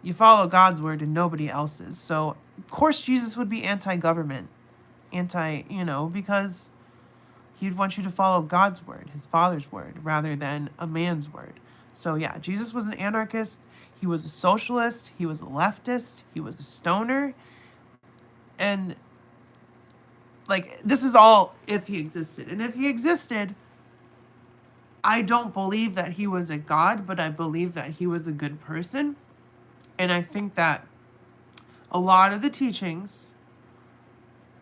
you follow God's word and nobody else's. So, of course, Jesus would be anti-government. Because he'd want you to follow God's word, his Father's word, rather than a man's word. So, yeah, Jesus was an anarchist. He was a socialist. He was a leftist. He was a stoner. And, this is all if he existed. And if he existed, I don't believe that he was a god, but I believe that he was a good person. And I think that a lot of the teachings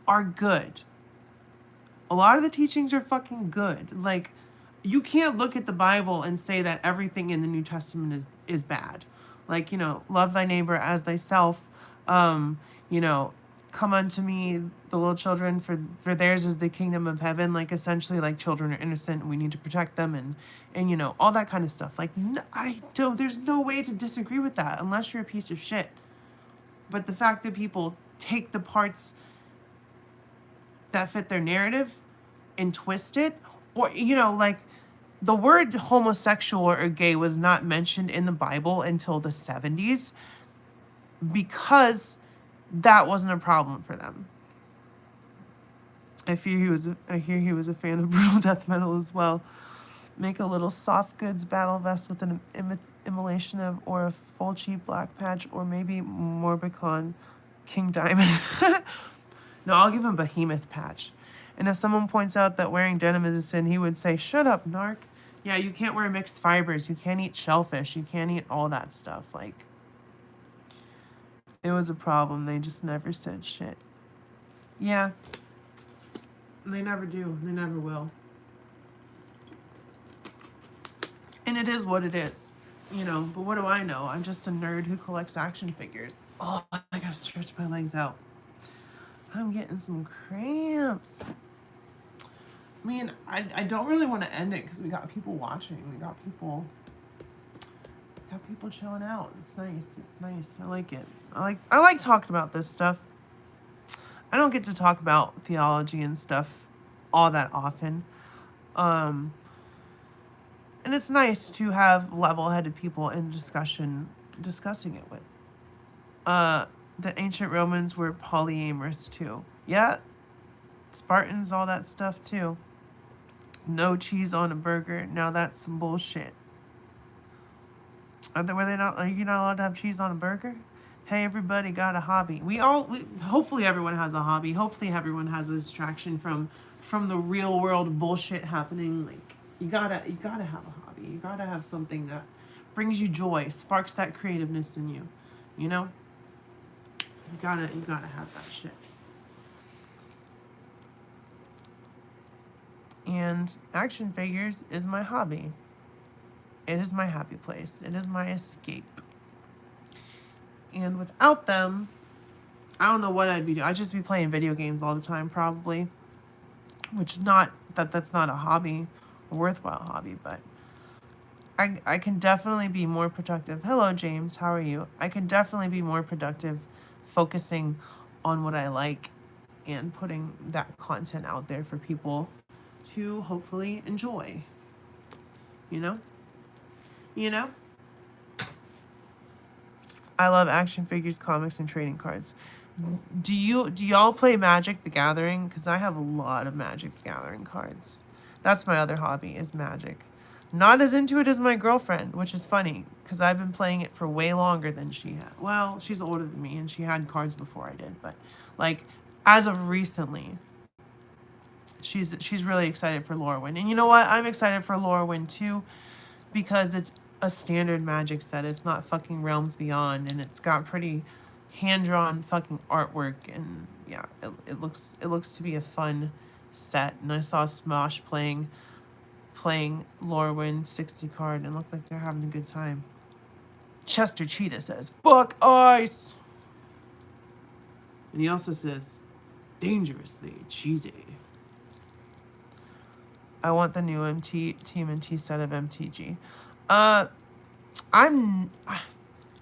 are good. A lot of the teachings are fucking good. You can't look at the Bible and say that everything in the New Testament is bad. Love thy neighbor as thyself. Come unto me, the little children, for theirs is the kingdom of heaven. Essentially, children are innocent and we need to protect them and all that kind of stuff. There's no way to disagree with that unless you're a piece of shit. But the fact that people take the parts that fit their narrative and twist it, or, the word homosexual or gay was not mentioned in the Bible until the 70s because that wasn't a problem for them. I hear he was a fan of brutal death metal as well. Make a little soft goods battle vest with an immolation of or a full cheap black patch, or maybe Morbicon King Diamond. No, I'll give him Behemoth patch. And if someone points out that wearing denim is a sin, he would say, shut up, narc. Yeah, you can't wear mixed fibers. You can't eat shellfish. You can't eat all that stuff. It was a problem. They just never said shit. Yeah. They never do. They never will. And it is what it is. But what do I know? I'm just a nerd who collects action figures. Oh, I gotta stretch my legs out. I'm getting some cramps. I mean, I don't really want to end it because we got people watching. We got people chilling out. It's nice. It's nice. I like it. I like talking about this stuff. I don't get to talk about theology and stuff all that often. And it's nice to have level-headed people in discussing it with. The ancient Romans were polyamorous too. Yeah, Spartans, all that stuff too. No cheese on a burger. Now that's some bullshit. Are you not allowed to have cheese on a burger? Hey, everybody got a hobby. Hopefully everyone has a hobby. Hopefully everyone has a distraction from the real world bullshit happening. You gotta have a hobby. You gotta have something that brings you joy, sparks that creativeness in you. You gotta have that shit. And action figures is my hobby. It is my happy place. It is my escape. And without them, I don't know what I'd be doing. I'd just be playing video games all the time, probably. Which is not, that's not a hobby, a worthwhile hobby, but I can definitely be more productive. Hello, James. How are you? I can definitely be more productive focusing on what I like and putting that content out there for people to hopefully enjoy. You know? You know? I love action figures, comics, and trading cards. Do y'all play Magic the Gathering? Because I have a lot of Magic the Gathering cards. That's my other hobby, is Magic. Not as into it as my girlfriend, which is funny, because I've been playing it for way longer than she had. Well, she's older than me, and she had cards before I did, but like, as of recently, she's really excited for Lorwyn. And you know what? I'm excited for Lorwyn too, because it's a standard Magic set. It's not fucking Realms Beyond, and it's got pretty hand-drawn fucking artwork, and yeah, it looks to be a fun set. And I saw Smosh playing Lorwyn 60 card, and looked like they're having a good time. Chester Cheetah says, "Fuck ice," and he also says, "Dangerously cheesy." I want the new Team MT set of MTG. I'm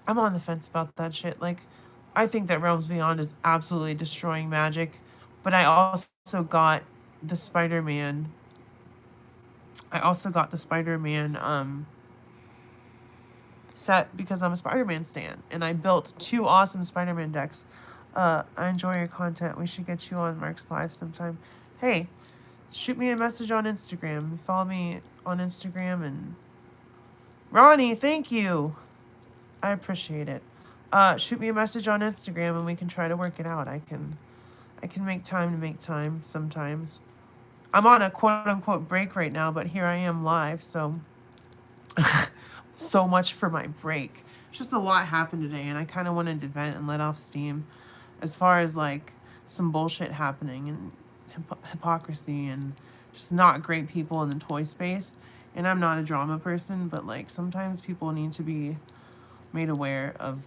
on the fence about that shit. Like, I think that Realms Beyond is absolutely destroying Magic, but I also got the Spider-Man. Set because I'm a Spider-Man stan, and I built 2 awesome Spider-Man decks. I enjoy your content. We should get you on Mark's Live sometime. Hey, shoot me a message on Instagram. Follow me on Instagram. And Ronnie, thank you. I appreciate it. Shoot me a message on Instagram and we can try to work it out. I can make time sometimes. I'm on a quote-unquote break right now, but here I am live, so so much for my break. Just a lot happened today, and I kind of wanted to vent and let off steam as far as like some bullshit happening and hypocrisy and just not great people in the toy space. And I'm not a drama person, but like sometimes people need to be made aware of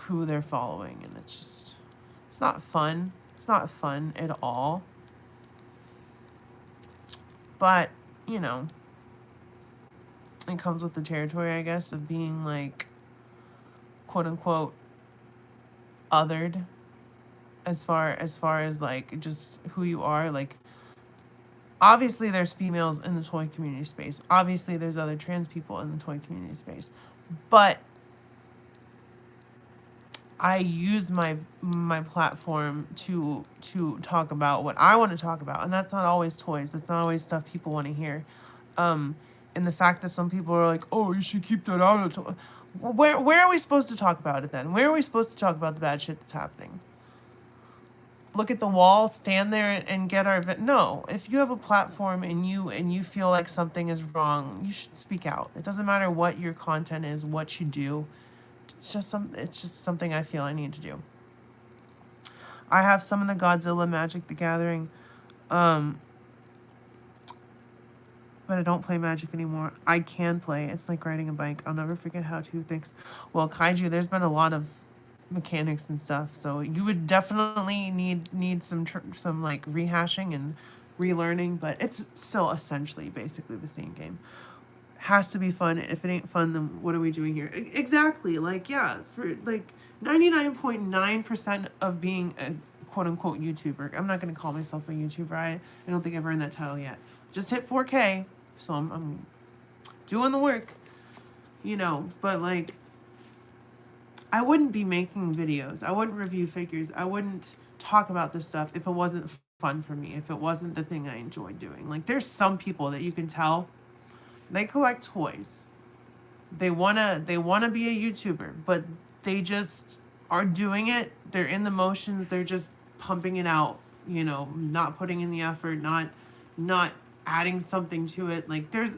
who they're following, and it's not fun. It's not fun at all. But, you know, it comes with the territory, I guess, of being like quote unquote othered as far as like just who you are. Like, obviously there's females in the toy community space. Obviously there's other trans people in the toy community space. But I use my platform to talk about what I want to talk about, and that's not always toys. That's not always stuff people want to hear. And the fact that some people are like, "Oh, you should keep that out of toy." Where are we supposed to talk about it then? Where are we supposed to talk about the bad shit that's happening? Look at the wall, stand there, and get our no. If you have a platform and you feel like something is wrong, you should speak out. It doesn't matter what your content is, what you do. It's just something I feel I need to do. I have some of the Godzilla Magic the Gathering, but I don't play Magic anymore. I can play. It's like riding a bike. I'll never forget how to fix. Well, Kaiju, there's been a lot of mechanics and stuff, so you would definitely need some like rehashing and relearning, but it's still essentially basically the same game. Has to be fun. If it ain't fun, then what are we doing here? Exactly. Like, yeah, for like 99.9% of being a quote-unquote YouTuber. I'm not going to call myself a YouTuber. I don't think I've earned that title yet. Just hit 4K, so I'm doing the work, you know. But like, I wouldn't be making videos. I wouldn't review figures. I wouldn't talk about this stuff if it wasn't fun for me, if it wasn't the thing I enjoyed doing. Like, there's some people that you can tell they collect toys. They wanna be a YouTuber, but they just are doing it. They're in the motions. They're just pumping it out, you know, not putting in the effort, not adding something to it. Like, there's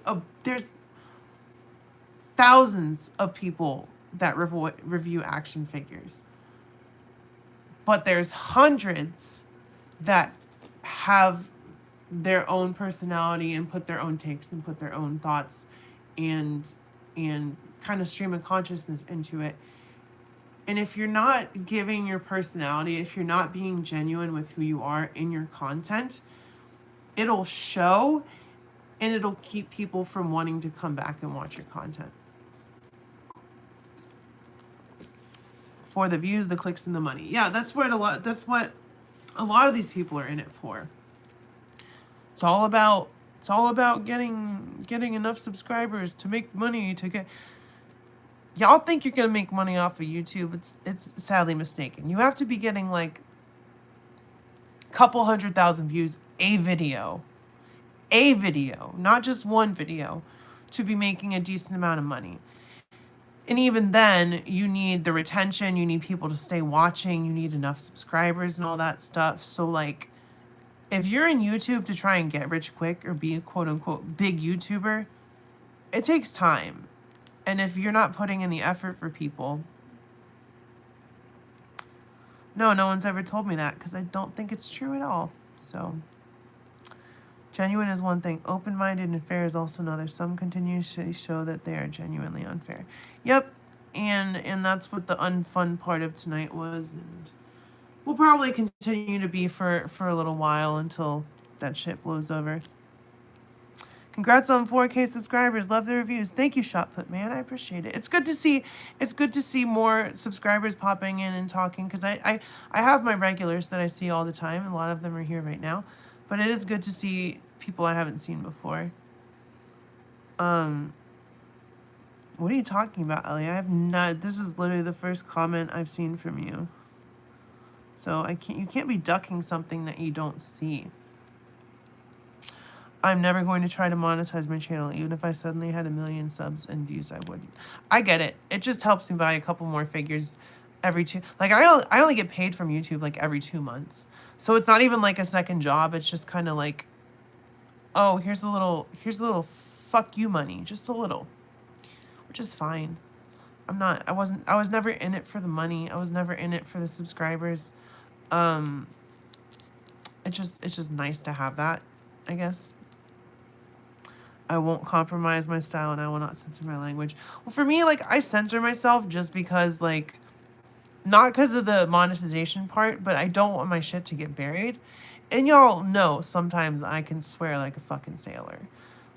thousands of people that review action figures, but there's hundreds that have their own personality and put their own takes and put their own thoughts and kind of stream of consciousness into it. And if you're not giving your personality, if you're not being genuine with who you are in your content, it'll show, and it'll keep people from wanting to come back and watch your content. For the views, the clicks, and the money. Yeah, that's what a lot of these people are in it for. It's all about getting enough subscribers to make money, to get. Y'all think you're gonna make money off of YouTube. It's sadly mistaken. You have to be getting like a couple 100,000 views a video, not just one video, to be making a decent amount of money. And even then, you need the retention, you need people to stay watching, you need enough subscribers and all that stuff. So like, if you're in YouTube to try and get rich quick or be a quote unquote big YouTuber, it takes time. And if you're not putting in the effort for people, no one's ever told me that, because I don't think it's true at all. So, genuine is one thing. Open-minded and fair is also another. Some continuously show that they are genuinely unfair. Yep, and that's what the unfun part of tonight was, and will probably continue to be for a little while until that shit blows over. Congrats on 4K subscribers. Love the reviews. Thank you, Shotput Man. I appreciate it. It's good to see more subscribers popping in and talking, because I have my regulars that I see all the time. A lot of them are here right now. But it is good to see people I haven't seen before. What are you talking about, Ellie? I have not. This is literally the first comment I've seen from you. So you can't be ducking something that you don't see. I'm never going to try to monetize my channel. Even if I suddenly had 1 million subs and views, I wouldn't. I get it. It just helps me buy a couple more figures every two. Like, I only get paid from YouTube like every 2 months. So it's not even like a second job. It's just kind of like, oh, here's a little fuck you money. Just a little. Which is fine. I was never in it for the money. I was never in it for the subscribers. It's just nice to have that, I guess. I won't compromise my style, and I will not censor my language. Well, for me, like, I censor myself just because, like, not because of the monetization part, but I don't want my shit to get buried. And y'all know sometimes I can swear like a fucking sailor.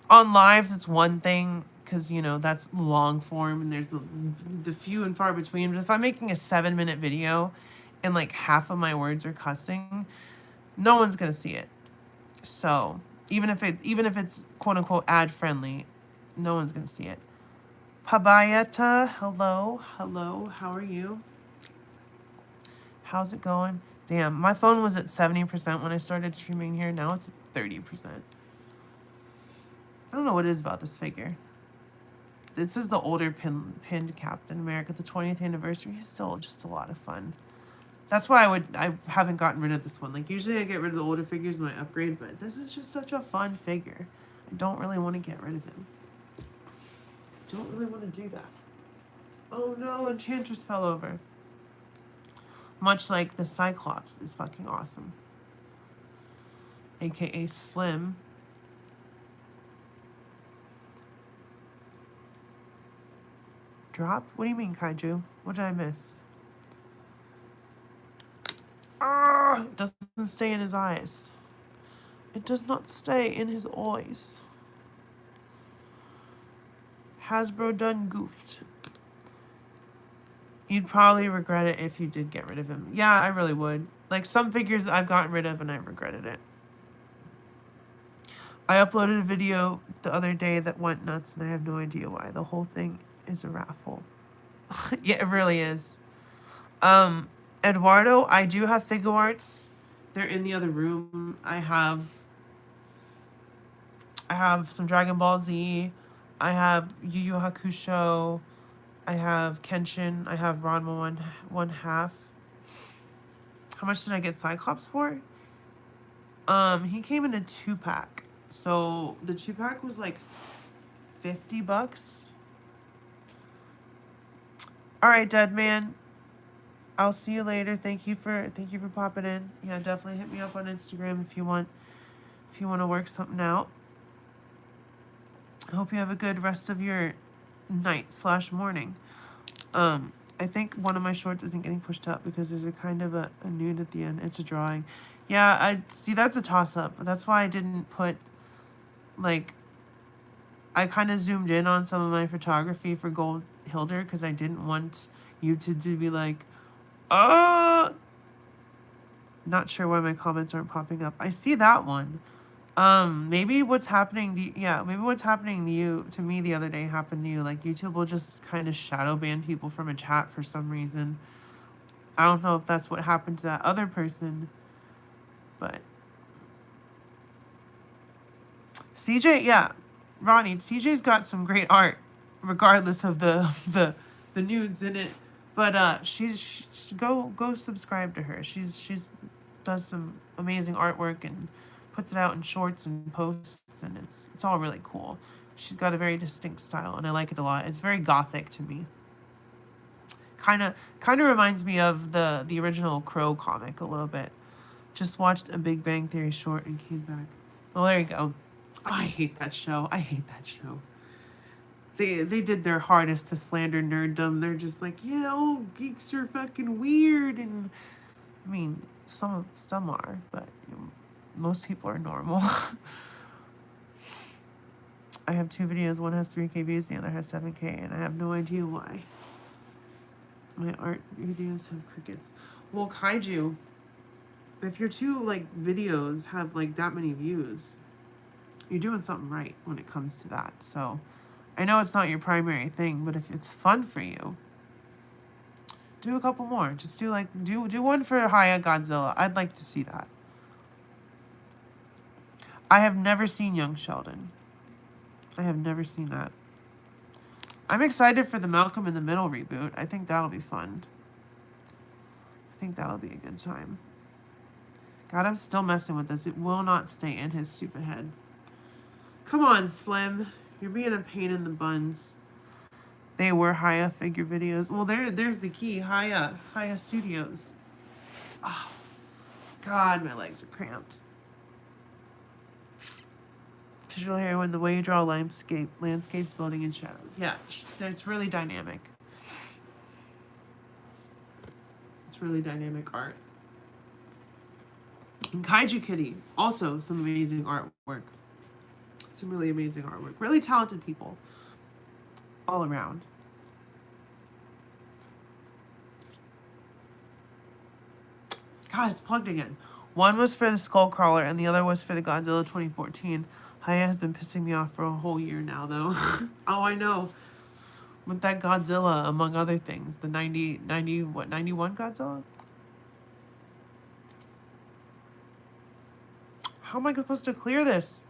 On lives, it's one thing, because, you know, that's long form, and there's the few and far between. But if I'm making a 7-minute video and, like, half of my words are cussing, no one's gonna see it. So even if it's quote unquote ad friendly, no one's gonna see it. Pabayeta, hello, how are you? How's it going? Damn, my phone was at 70% when I started streaming here. Now it's at 30%. I don't know what it is about this figure. This is the older pinned Captain America, the 20th anniversary. He's still just a lot of fun. That's why I haven't gotten rid of this one. Like, usually I get rid of the older figures when I upgrade, but this is just such a fun figure. I don't really want to get rid of him. Don't really want to do that. Oh no, Enchantress fell over. Much like the Cyclops is fucking awesome. AKA Slim. Drop? What do you mean, Kaiju? What did I miss? Ah, it doesn't stay in his eyes. It does not stay in his eyes. Hasbro done goofed. You'd probably regret it if you did get rid of him. Yeah, I really would. Like, some figures I've gotten rid of and I regretted it. I uploaded a video the other day that went nuts, and I have no idea why. The whole thing is a raffle. Yeah, it really is. Eduardo, I do have Figure Arts. They're in the other room. I have some Dragon Ball Z. I have Yu Yu Hakusho. I have Kenshin. I have Ranma one half. How much did I get Cyclops for? He came in a 2-pack. So the 2-pack was like $50. All right, Dead Man. I'll see you later. Thank you for popping in. Yeah, definitely hit me up on Instagram if you want to work something out. I hope you have a good rest of your night/morning. I think one of my shorts isn't getting pushed up because there's a kind of a nude at the end. It's a drawing. Yeah, I see that's a toss-up. That's why I didn't put, like, I kind of zoomed in on some of my photography for Gold Hilder because I didn't want YouTube to be like, not sure why my comments aren't popping up. I see that one. Maybe what's happening to maybe what's happening to you, to me the other day happened to you. Like YouTube will just kind of shadow ban people from a chat for some reason. I don't know if that's what happened to that other person, but CJ, yeah, Ronnie, CJ's got some great art, regardless of the nudes in it. But go subscribe to her. She's does some amazing artwork and puts it out in shorts and posts, and it's all really cool. She's got a very distinct style, and I like it a lot. It's very gothic to me. Kind of reminds me of the original Crow comic a little bit. Just watched a Big Bang Theory short and came back. Well, there you go. Oh, I hate that show. I hate that show. They did their hardest to slander nerddom. They're just like, yeah, oh, geeks are fucking weird, and I mean, some are, but most people are normal. I have 2 videos. One has 3K views, the other has 7K, and I have no idea why. My art videos have crickets. Well, Kaiju, if your 2 like videos have like that many views, you're doing something right when it comes to that. So I know it's not your primary thing, but if it's fun for you, do a couple more. Just do one for Haya Godzilla. I'd like to see that. I have never seen Young Sheldon. I have never seen that. I'm excited for the Malcolm in the Middle reboot. I think that'll be fun. I think that'll be a good time. God, I'm still messing with this. It will not stay in his stupid head. Come on, Slim. You're being a pain in the buns. They were Haya figure videos. Well, there's the key. Haya Studios. Oh, God, my legs are cramped. Digital heroine, the way you draw landscapes, building, and shadows. Yeah, it's really dynamic. It's really dynamic art. And Kaiju Kitty, also some amazing artwork. Some really amazing artwork. Really talented people. All around. God, it's plugged again. One was for the Skullcrawler, and the other was for the Godzilla 2014. Haya has been pissing me off for a whole year now, though. Oh, I know. With that Godzilla, among other things. The 91 Godzilla? How am I supposed to clear this?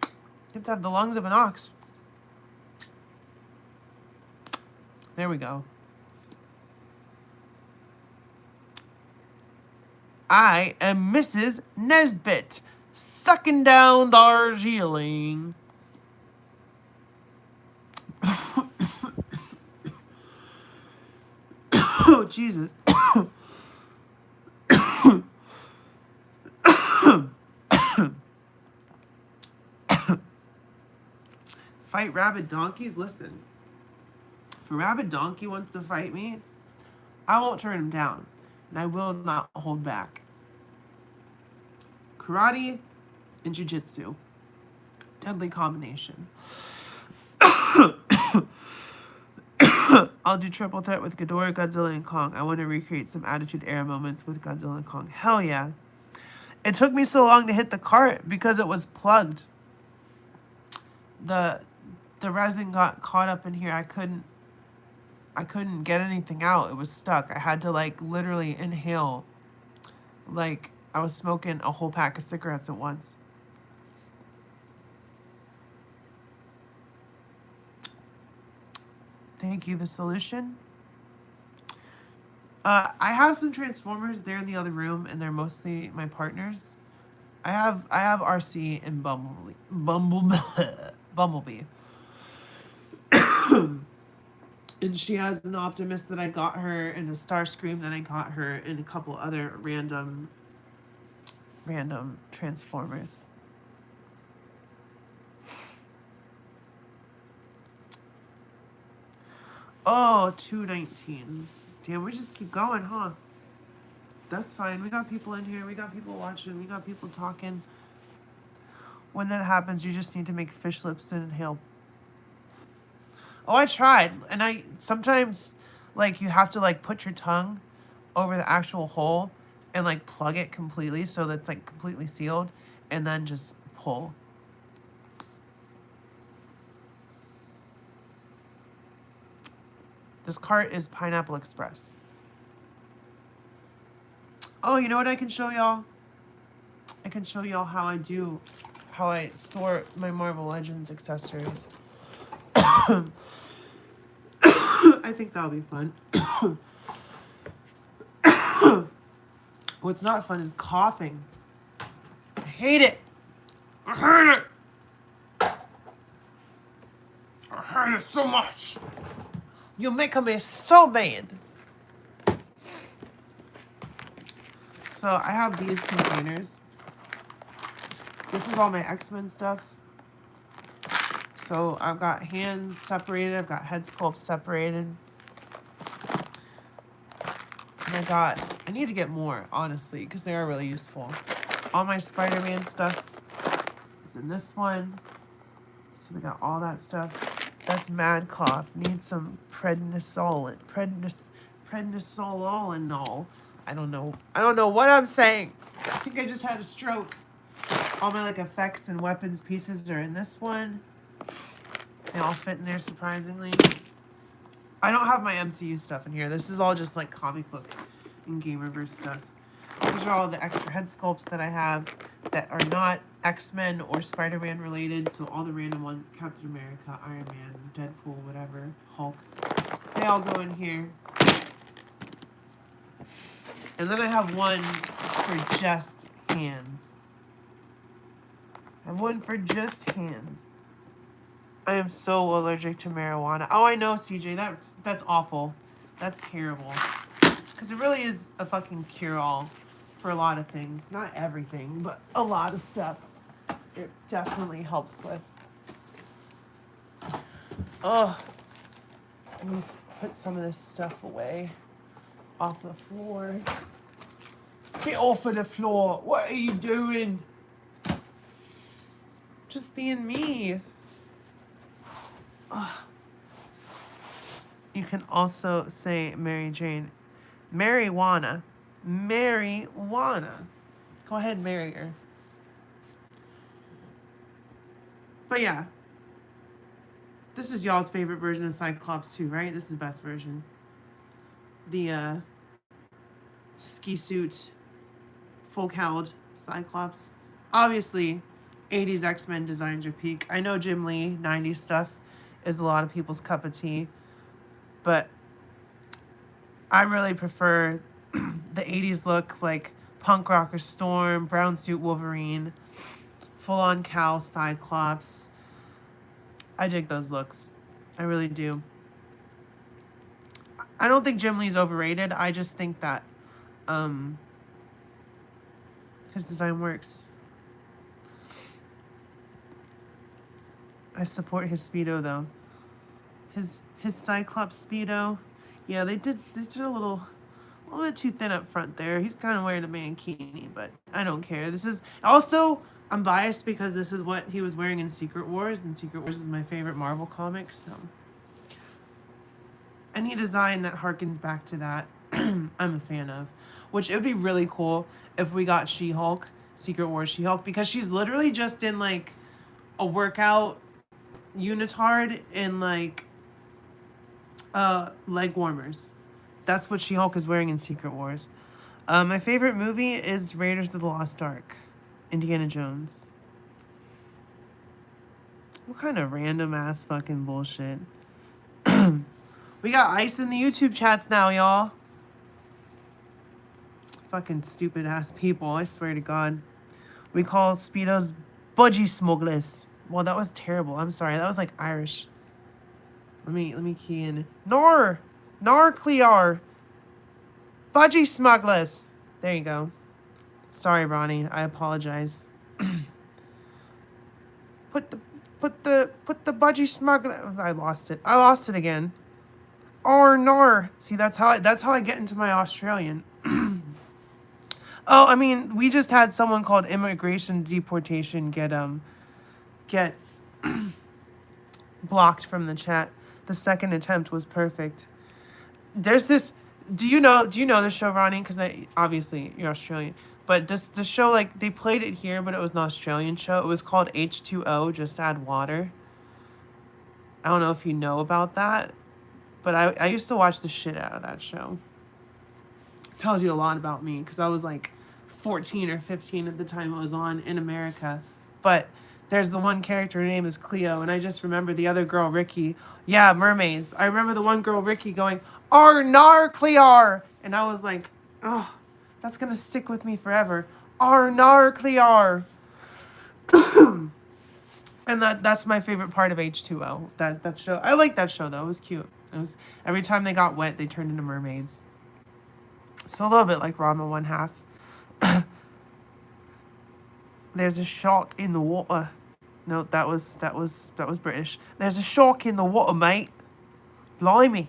You have to have the lungs of an ox. There we go. I am Mrs. Nesbit, sucking down Darjeeling. Oh, Jesus. Fight rabid donkeys? Listen, if a rabid donkey wants to fight me, I won't turn him down, and I will not hold back. Karate and jiu-jitsu. Deadly combination. I'll do triple threat with Ghidorah, Godzilla, and Kong. I want to recreate some Attitude Era moments with Godzilla and Kong. Hell yeah. It took me so long to hit the cart because it was plugged. The resin got caught up in here. I couldn't get anything out. It was stuck. I had to like literally inhale. Like I was smoking a whole pack of cigarettes at once. Thank you, The Solution. I have some Transformers there in the other room, and they're mostly my partners. I have RC and Bumblebee. And she has an Optimus that I got her, and a Starscream that I got her, and a couple other random Transformers. Oh, 219. Damn, we just keep going, huh? That's fine. We got people in here. We got people watching. We got people talking. When that happens, you just need to make fish lips and inhale. Oh, I tried. And I sometimes, like, you have to, like, put your tongue over the actual hole and, like, plug it completely so that's, like, completely sealed. And then just pull. This cart is Pineapple Express. Oh, you know what I can show y'all? I can show y'all how I store my Marvel Legends accessories. I think that'll be fun. What's not fun is coughing. I hate it. I hate it. I hate it so much. You're making me so mad. So I have these containers. This is all my X-Men stuff. So I've got hands separated. I've got head sculpts separated. And I need to get more, honestly, because they are really useful. All my Spider-Man stuff is in this one. So we got all that stuff. That's mad cough. Need some prednisolone. Prednisolone. I don't know what I'm saying. I think I just had a stroke. All my, like, effects and weapons pieces are in this one. They all fit in there, surprisingly. I don't have my MCU stuff in here. This is all just, like, comic book and Gamerverse stuff. These are all the extra head sculpts that I have that are not X-Men or Spider-Man related. So all the random ones, Captain America, Iron Man, Deadpool, whatever, Hulk, they all go in here. And then I have one for just hands. I have one for just hands. I am so allergic to marijuana. Oh, I know, CJ. That's awful. That's terrible. Because it really is a fucking cure-all for a lot of things. Not everything, but a lot of stuff. It definitely helps with. Oh, let me put some of this stuff away off the floor. Get off of the floor. What are you doing? Just being me. Ugh. You can also say Mary Jane. Marijuana. Marijuana. Go ahead and marry her. But yeah. This is y'all's favorite version of Cyclops too, right? This is the best version. The ski suit, full-cowled Cyclops. Obviously, 80s X-Men designs are peak. I know Jim Lee, 90s stuff is a lot of people's cup of tea. But I really prefer the 80s look, like punk rocker Storm, brown suit Wolverine, full-on cowl Cyclops. I dig those looks. I really do. I don't think Jim Lee's overrated. I just think that his design works. I support his Speedo though. His Cyclops Speedo. Yeah, they did a little bit too thin up front there. He's kind of wearing a mankini, but I don't care. This is also, I'm biased because this is what he was wearing in Secret Wars, and Secret Wars is my favorite Marvel comic, so any design that harkens back to that, I'm a fan of. Which it would be really cool if we got She-Hulk, Secret Wars She-Hulk, because she's literally just in like a workout unitard and like leg warmers. That's what She-Hulk is wearing in Secret Wars. My favorite movie is Raiders of the Lost Ark. Indiana Jones. What kind of random ass fucking bullshit. We got ice in the YouTube chats now, y'all. Fucking stupid ass people, I swear to God. We call Speedos budgie smugglers. Well, that was terrible. I'm sorry. That was like Irish. Let me key in. Nor clear. Budgie smugglers. There you go. Sorry, Ronnie. I apologize. Put the budgie smuggler. I lost it. I lost it again. Nor. See, that's how I get into my Australian. Oh, I mean, we just had someone called immigration deportation get blocked from the chat. The second attempt was perfect. There's this. Do you know the show, Ronnie? Because obviously you're Australian. But the show, like, they played it here, but it was an Australian show. It was called H2O. Just add water. I don't know if you know about that, but I used to watch the shit out of that show. It tells you a lot about me because I was like 14 or 15 at the time it was on in America. But there's the one character, her name is Cleo, and I just remember the other girl, Ricky. Yeah, mermaids. I remember the one girl, Ricky, going, Arnar Clear. And I was like, oh, that's going to stick with me forever. Arnar Clear. And that's my favorite part of H2O. That show. I like that show, though. It was cute. It was every time they got wet, they turned into mermaids. So a little bit like Rama 1/2. There's a shark in the water. No, that was British. There's a shark in the water, mate. Blimey.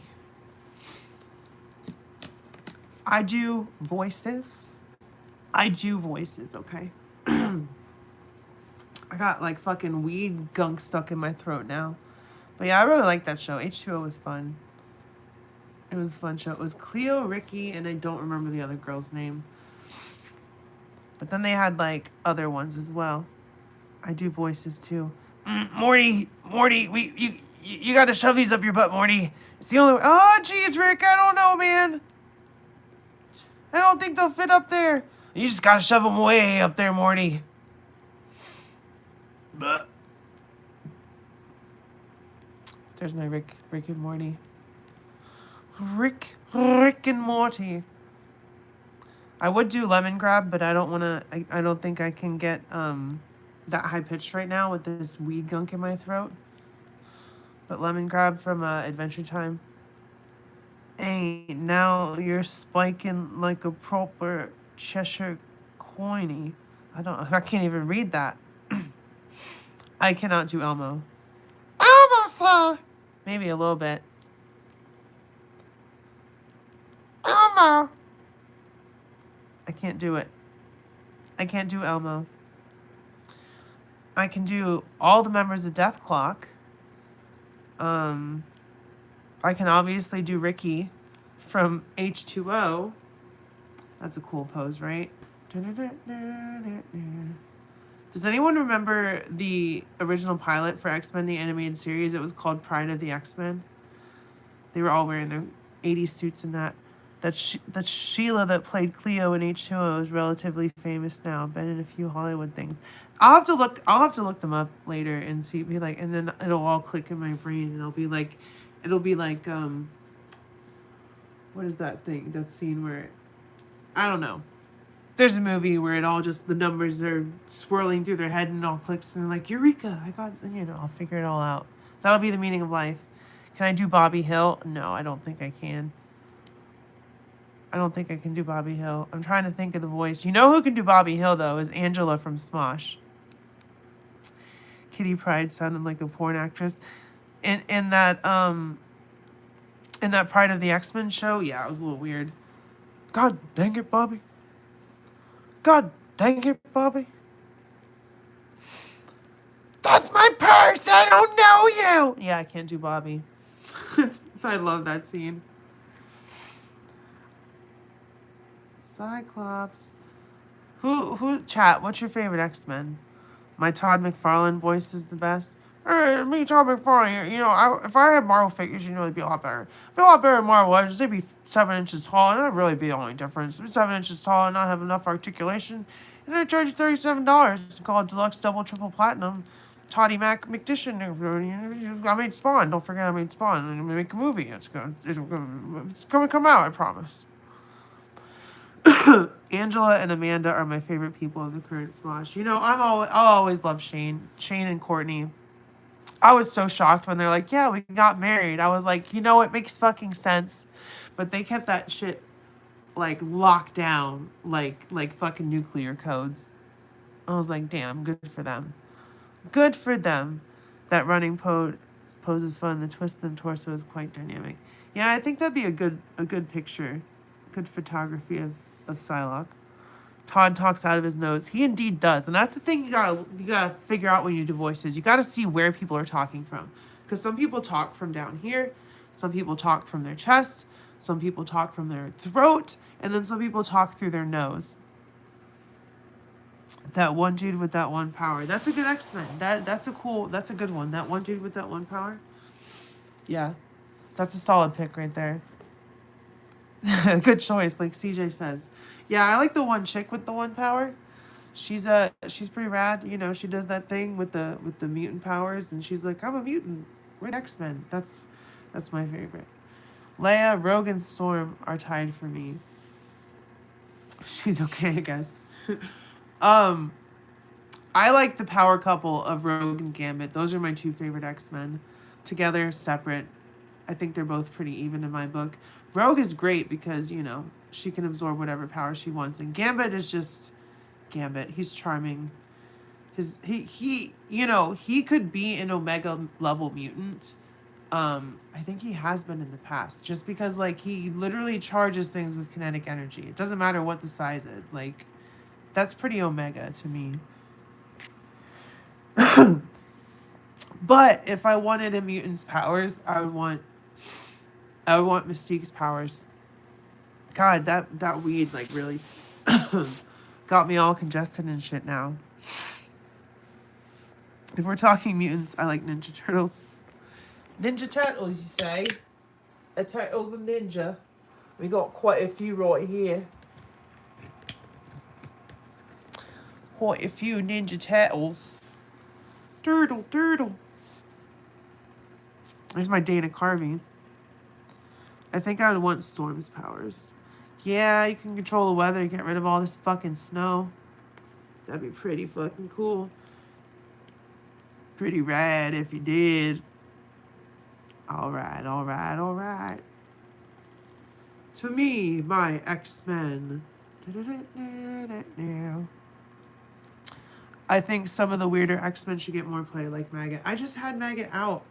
I do voices, okay? I got like fucking weed gunk stuck in my throat now. But yeah, I really like that show. H2O was fun. It was a fun show. It was Cleo, Ricky, and I don't remember the other girl's name. But then they had like other ones as well. I do voices too. Morty, you got to shove these up your butt, Morty. It's the only way. Oh, jeez, Rick, I don't know, man. I don't think they'll fit up there. You just got to shove them way up there, Morty. But there's my Rick and Morty. Rick and Morty. I would do lemon grab, but I don't want to. I don't think I can get that high pitched right now with this weed gunk in my throat. But lemon grab from Adventure Time. Hey, now you're spiking like a proper Cheshire coiny. I can't even read that. I cannot do Elmo. Elmo, sir! Maybe a little bit. Elmo! I can't do it. I can't do Elmo. I can do all the members of Death Clock. I can obviously do Ricky from H2O. That's a cool pose, right? Does anyone remember the original pilot for X-Men, the animated series? It was called Pride of the X-Men. They were all wearing their 80s suits in that. That Sheila that played Cleo in H2O is relatively famous now. Been in a few Hollywood things. I'll have to look them up later and see. Be like, and then it'll all click in my brain, and it'll be like, what is that thing? That scene where, I don't know. There's a movie where it all just, the numbers are swirling through their head and it all clicks and they're like, Eureka, I'll figure it all out. That'll be the meaning of life. Can I do Bobby Hill? No, I don't think I can. I don't think I can do Bobby Hill. I'm trying to think of the voice. You know who can do Bobby Hill, though, is Angela from Smosh. Kitty Pryde sounded like a porn actress. In that Pride of the X-Men show, yeah, it was a little weird. God dang it, Bobby. God dang it, Bobby. That's my purse! I don't know you! Yeah, I can't do Bobby. I love that scene. Cyclops. Chat, what's your favorite X-Men? My Todd McFarlane voice is the best. Me, Todd McFarlane, if I had Marvel figures, it'd be a lot better. It'd be a lot better than Marvel. They'd be 7 inches tall, and that'd really be the only difference. Be 7 inches tall and not have enough articulation, and I'd charge you $37 to call it Deluxe Double Triple Platinum. Toddy Mac McDition. I made Spawn. Don't forget I made Spawn. I'm gonna make a movie. It's gonna come out, I promise. Angela and Amanda are my favorite people of the current Smosh. I'll always love Shane and Courtney. I was so shocked when they're like, yeah, we got married. I was like, it makes fucking sense. But they kept that shit, like, locked down, like fucking nuclear codes. I was like, damn, good for them. Good for them. That running pose is fun. The twist in the torso is quite dynamic. Yeah, I think that'd be a good picture, good photography of Psylocke. Todd talks out of his nose. He indeed does, and that's the thing you gotta figure out when you do voices. You gotta see where people are talking from, because some people talk from down here, some people talk from their chest, some people talk from their throat, and then some people talk through their nose. That one dude with that one power. That's a good X-Men. That's a good one. That one dude with that one power. Yeah. That's a solid pick right there. Good choice, like CJ says. Yeah, I like the one chick with the one power. She's pretty rad. You know, she does that thing with the mutant powers, and she's like, I'm a mutant. We're X-Men. That's my favorite. Leia, Rogue, and Storm are tied for me. She's okay, I guess. I like the power couple of Rogue and Gambit. Those are my two favorite X-Men. Together, separate. I think they're both pretty even in my book. Rogue is great because, you know, she can absorb whatever power she wants. And Gambit is just Gambit. He's charming. He you know, he could be an Omega level mutant. I think he has been in the past. Just because, like, he literally charges things with kinetic energy. It doesn't matter what the size is. Like, that's pretty Omega to me. But if I wanted a mutant's powers, I would want Mystique's powers. God, that weed like really got me all congested and shit now. If we're talking mutants, I like Ninja Turtles. Ninja Turtles, you say? A turtle's a ninja. We got quite a few right here. Quite a few Ninja Turtles. Turtle. There's my Dana Carvey. I think I would want Storm's powers. Yeah, you can control the weather, get rid of all this fucking snow. That'd be pretty fucking cool. Pretty rad if you did. Alright. To me, my X-Men. I think some of the weirder X-Men should get more play, like Maggot. I just had Maggot out.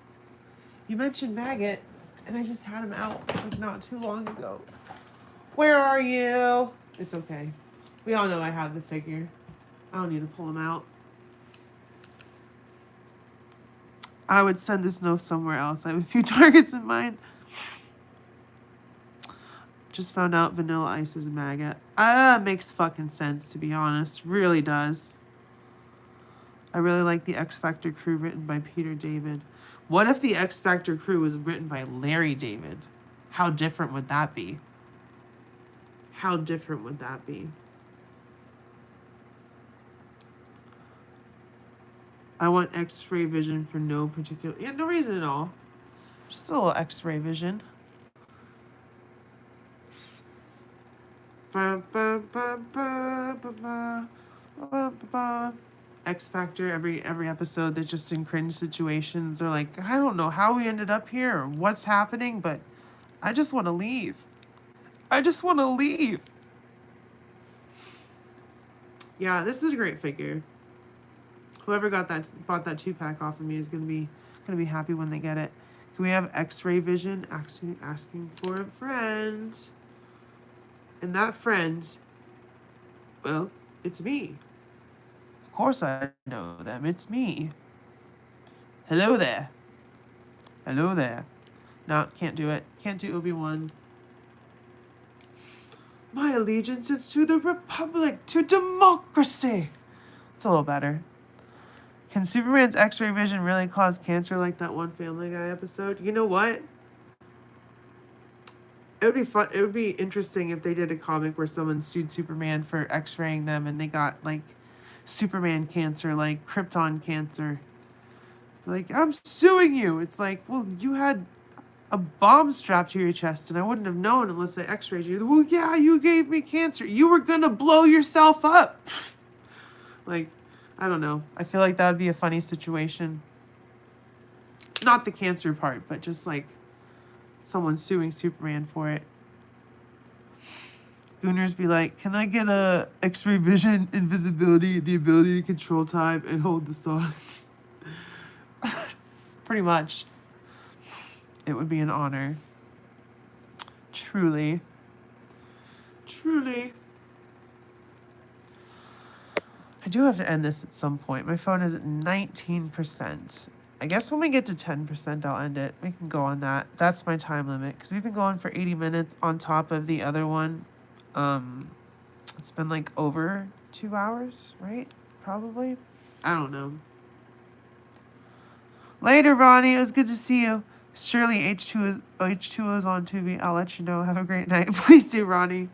You mentioned Maggot, and I just had him out like not too long ago. Where are you? It's okay. We all know I have the figure. I don't need to pull him out. I would send this note somewhere else. I have a few targets in mind. Just found out Vanilla Ice is a Maggot. Makes fucking sense, to be honest. Really does. I really like the X Factor crew written by Peter David. What if the X Factor crew was written by Larry David? How different would that be? How different would that be? I want X-ray vision for no particular... Yeah, no reason at all. Just a little X-ray vision. X Factor, every episode, they're just in cringe situations. They're like, I don't know how we ended up here or what's happening, but I just want to leave. I just want to leave. Yeah, this is a great figure. Whoever bought that 2-pack off of me is gonna be happy when they get it. Can we have X-ray vision asking for a friend? And that friend, well, it's me. Of course I know them. It's me. Hello there. Hello there. No, can't do it. Can't do Obi-Wan. My allegiance is to the Republic, to democracy. It's a little better. Can Superman's X-ray vision really cause cancer like that one Family Guy episode? You know what? It would be fun. It would be interesting if they did a comic where someone sued Superman for X-raying them and they got like Superman cancer, like Krypton cancer. Like, I'm suing you. It's like, well, you had a bomb strapped to your chest and I wouldn't have known unless I X-rayed you. Well, yeah, you gave me cancer. You were gonna blow yourself up. Like, I don't know. I feel like that would be a funny situation. Not the cancer part, but just like someone suing Superman for it. Gooners be like, can I get a X-ray vision, invisibility, the ability to control time, and hold the sauce? Pretty much. It would be an honor. Truly. Truly. I do have to end this at some point. My phone is at 19%. I guess when we get to 10%, I'll end it. We can go on that. That's my time limit, because we've been going for 80 minutes on top of the other one. It's been like over 2 hours, right? Probably. I don't know. Later, Ronnie. It was good to see you. Surely H2O is on Tubi. I'll let you know. Have a great night. Please do, Ronnie.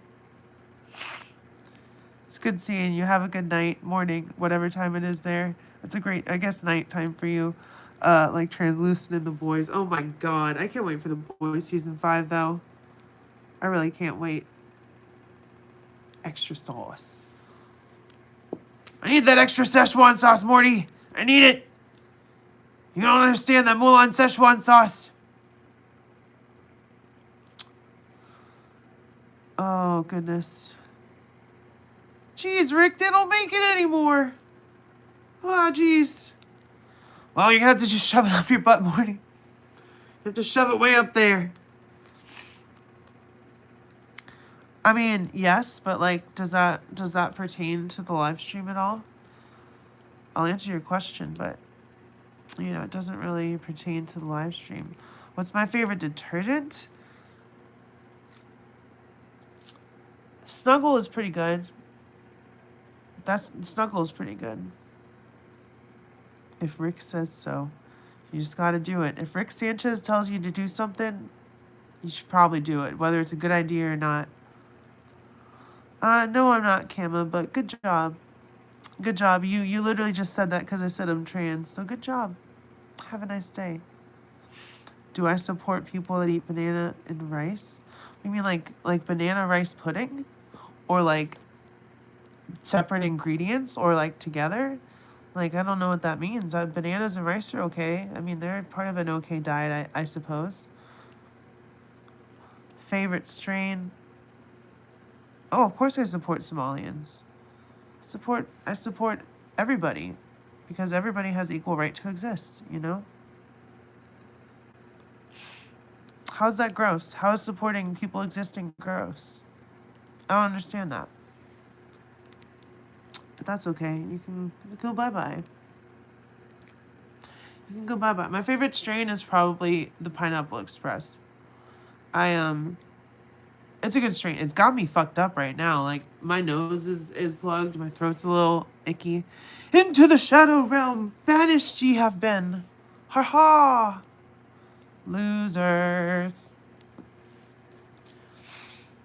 It's good seeing you. Have a good night, morning, whatever time it is there. It's a great, I guess, night time for you. Like Translucent and The Boys. Oh my god. I can't wait for The Boys season 5, though. I really can't wait. Extra sauce. I need that extra Szechuan sauce, Morty. I need it. You don't understand that Mulan Szechuan sauce. Oh, goodness. Jeez, Rick, they don't make it anymore. Oh, jeez. Well, you're gonna have to just shove it up your butt, Morty. You have to shove it way up there. I mean, yes, but like, does that pertain to the live stream at all? I'll answer your question, but you know, it doesn't really pertain to the live stream. What's my favorite detergent? Snuggle is pretty good. Snuggle is pretty good. If Rick says so. You just gotta do it. If Rick Sanchez tells you to do something, you should probably do it, whether it's a good idea or not. No, I'm not, Kama, but good job. Good job. You literally just said that because I said I'm trans, so good job. Have a nice day. Do I support people that eat banana and rice? You mean like banana rice pudding? Or like separate ingredients? Or like together? Like, I don't know what that means. Bananas and rice are okay. I mean, they're part of an okay diet, I suppose. Favorite strain? Oh, of course I support Somalians. I support everybody. Because everybody has equal right to exist, you know? How's that gross? How is supporting people existing gross? I don't understand that. But that's okay. You can go bye-bye. You can go bye-bye. My favorite strain is probably the Pineapple Express. It's a good strain. It's got me fucked up right now. Like, my nose is plugged. My throat's a little icky. Into the shadow realm, banished ye have been. Ha ha! Losers.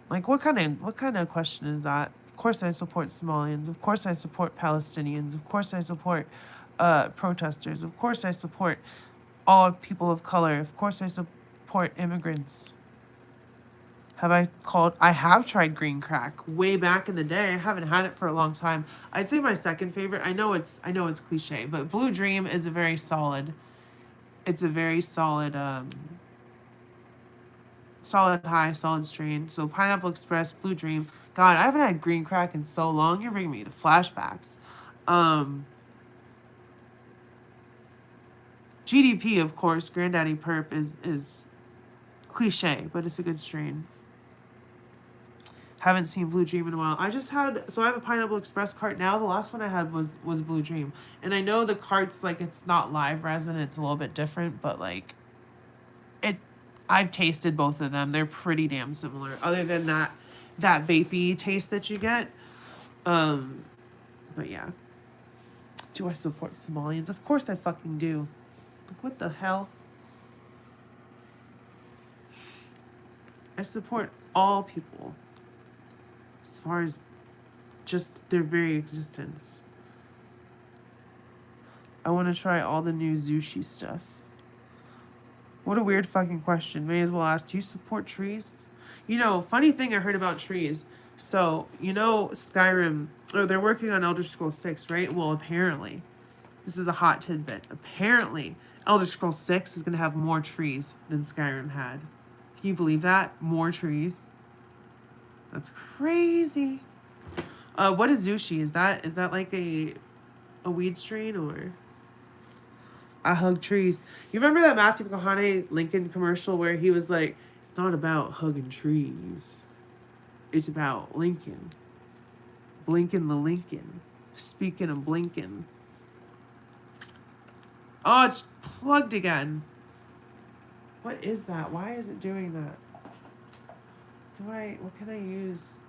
Like, what kind of question is that? Of course I support Somalians. Of course I support Palestinians. Of course I support protesters. Of course I support all people of color. Of course I support immigrants. I have tried green crack way back in the day. I haven't had it for a long time. I'd say my second favorite, I know it's cliche, but Blue Dream is a very solid, solid high, solid strain. So Pineapple Express, Blue Dream. God, I haven't had green crack in so long. You're bringing me to flashbacks. GDP, of course, Granddaddy Perp is cliche, but it's a good strain. Haven't seen Blue Dream in a while. I have a Pineapple Express cart now. The last one I had was Blue Dream. And I know the cart's like, it's not live resin, it's a little bit different, but like I've tasted both of them. They're pretty damn similar. Other than that vapey taste that you get. But yeah. Do I support Somalians? Of course I fucking do. Like, what the hell? I support all people. As far as just their very existence. I want to try all the new Zushi stuff. What a weird fucking question. May as well ask, do you support trees? You know, funny thing I heard about trees. So, you know, Skyrim, they're working on Elder Scrolls 6, right? Well, apparently, this is a hot tidbit. Apparently, Elder Scrolls 6 is going to have more trees than Skyrim had. Can you believe that? More trees. That's crazy. What is Zushi? Is that like a weed strain or? I hug trees. You remember that Matthew McConaughey Lincoln commercial where he was like, it's not about hugging trees. It's about Lincoln. Blinking the Lincoln. Speaking of blinking. Oh, it's plugged again. What is that? Why is it doing that? What can I use?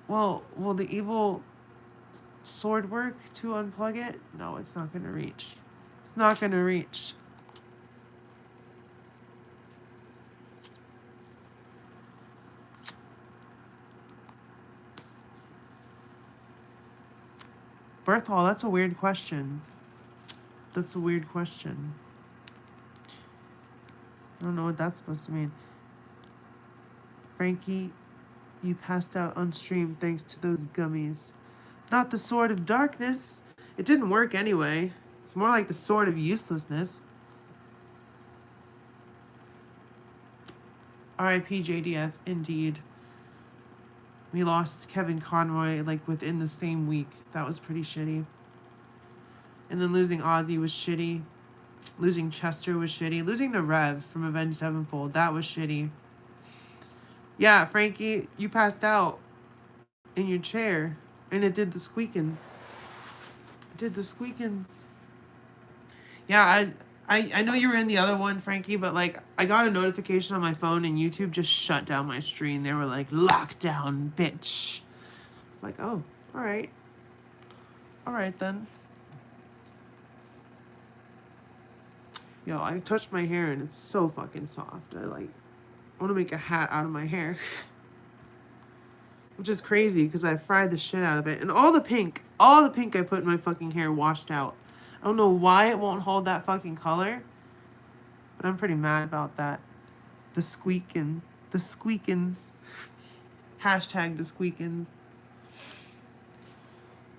Well, will the evil sword work to unplug it? No, it's not going to reach. It's not going to reach. Berthol, that's a weird question. That's a weird question. I don't know what that's supposed to mean. Frankie, you passed out on stream thanks to those gummies. Not the sword of darkness. It didn't work anyway. It's more like the sword of uselessness. R.I.P. JDF, indeed. We lost Kevin Conroy like within the same week. That was pretty shitty. And then losing Ozzy was shitty. Losing Chester was shitty. Losing the Rev from Avenged Sevenfold, that was shitty. Yeah, Frankie, you passed out in your chair. And it did the squeakins. It did the squeakins. Yeah, I know you were in the other one, Frankie, but like I got a notification on my phone and YouTube just shut down my stream. They were like, lockdown, bitch. It's like, oh, all right. All right then. Yo, I touched my hair and it's so fucking soft. I want to make a hat out of my hair. Which is crazy because I fried the shit out of it. And all the pink I put in my fucking hair washed out. I don't know why it won't hold that fucking color. But I'm pretty mad about that. The squeakins. Hashtag the squeakins.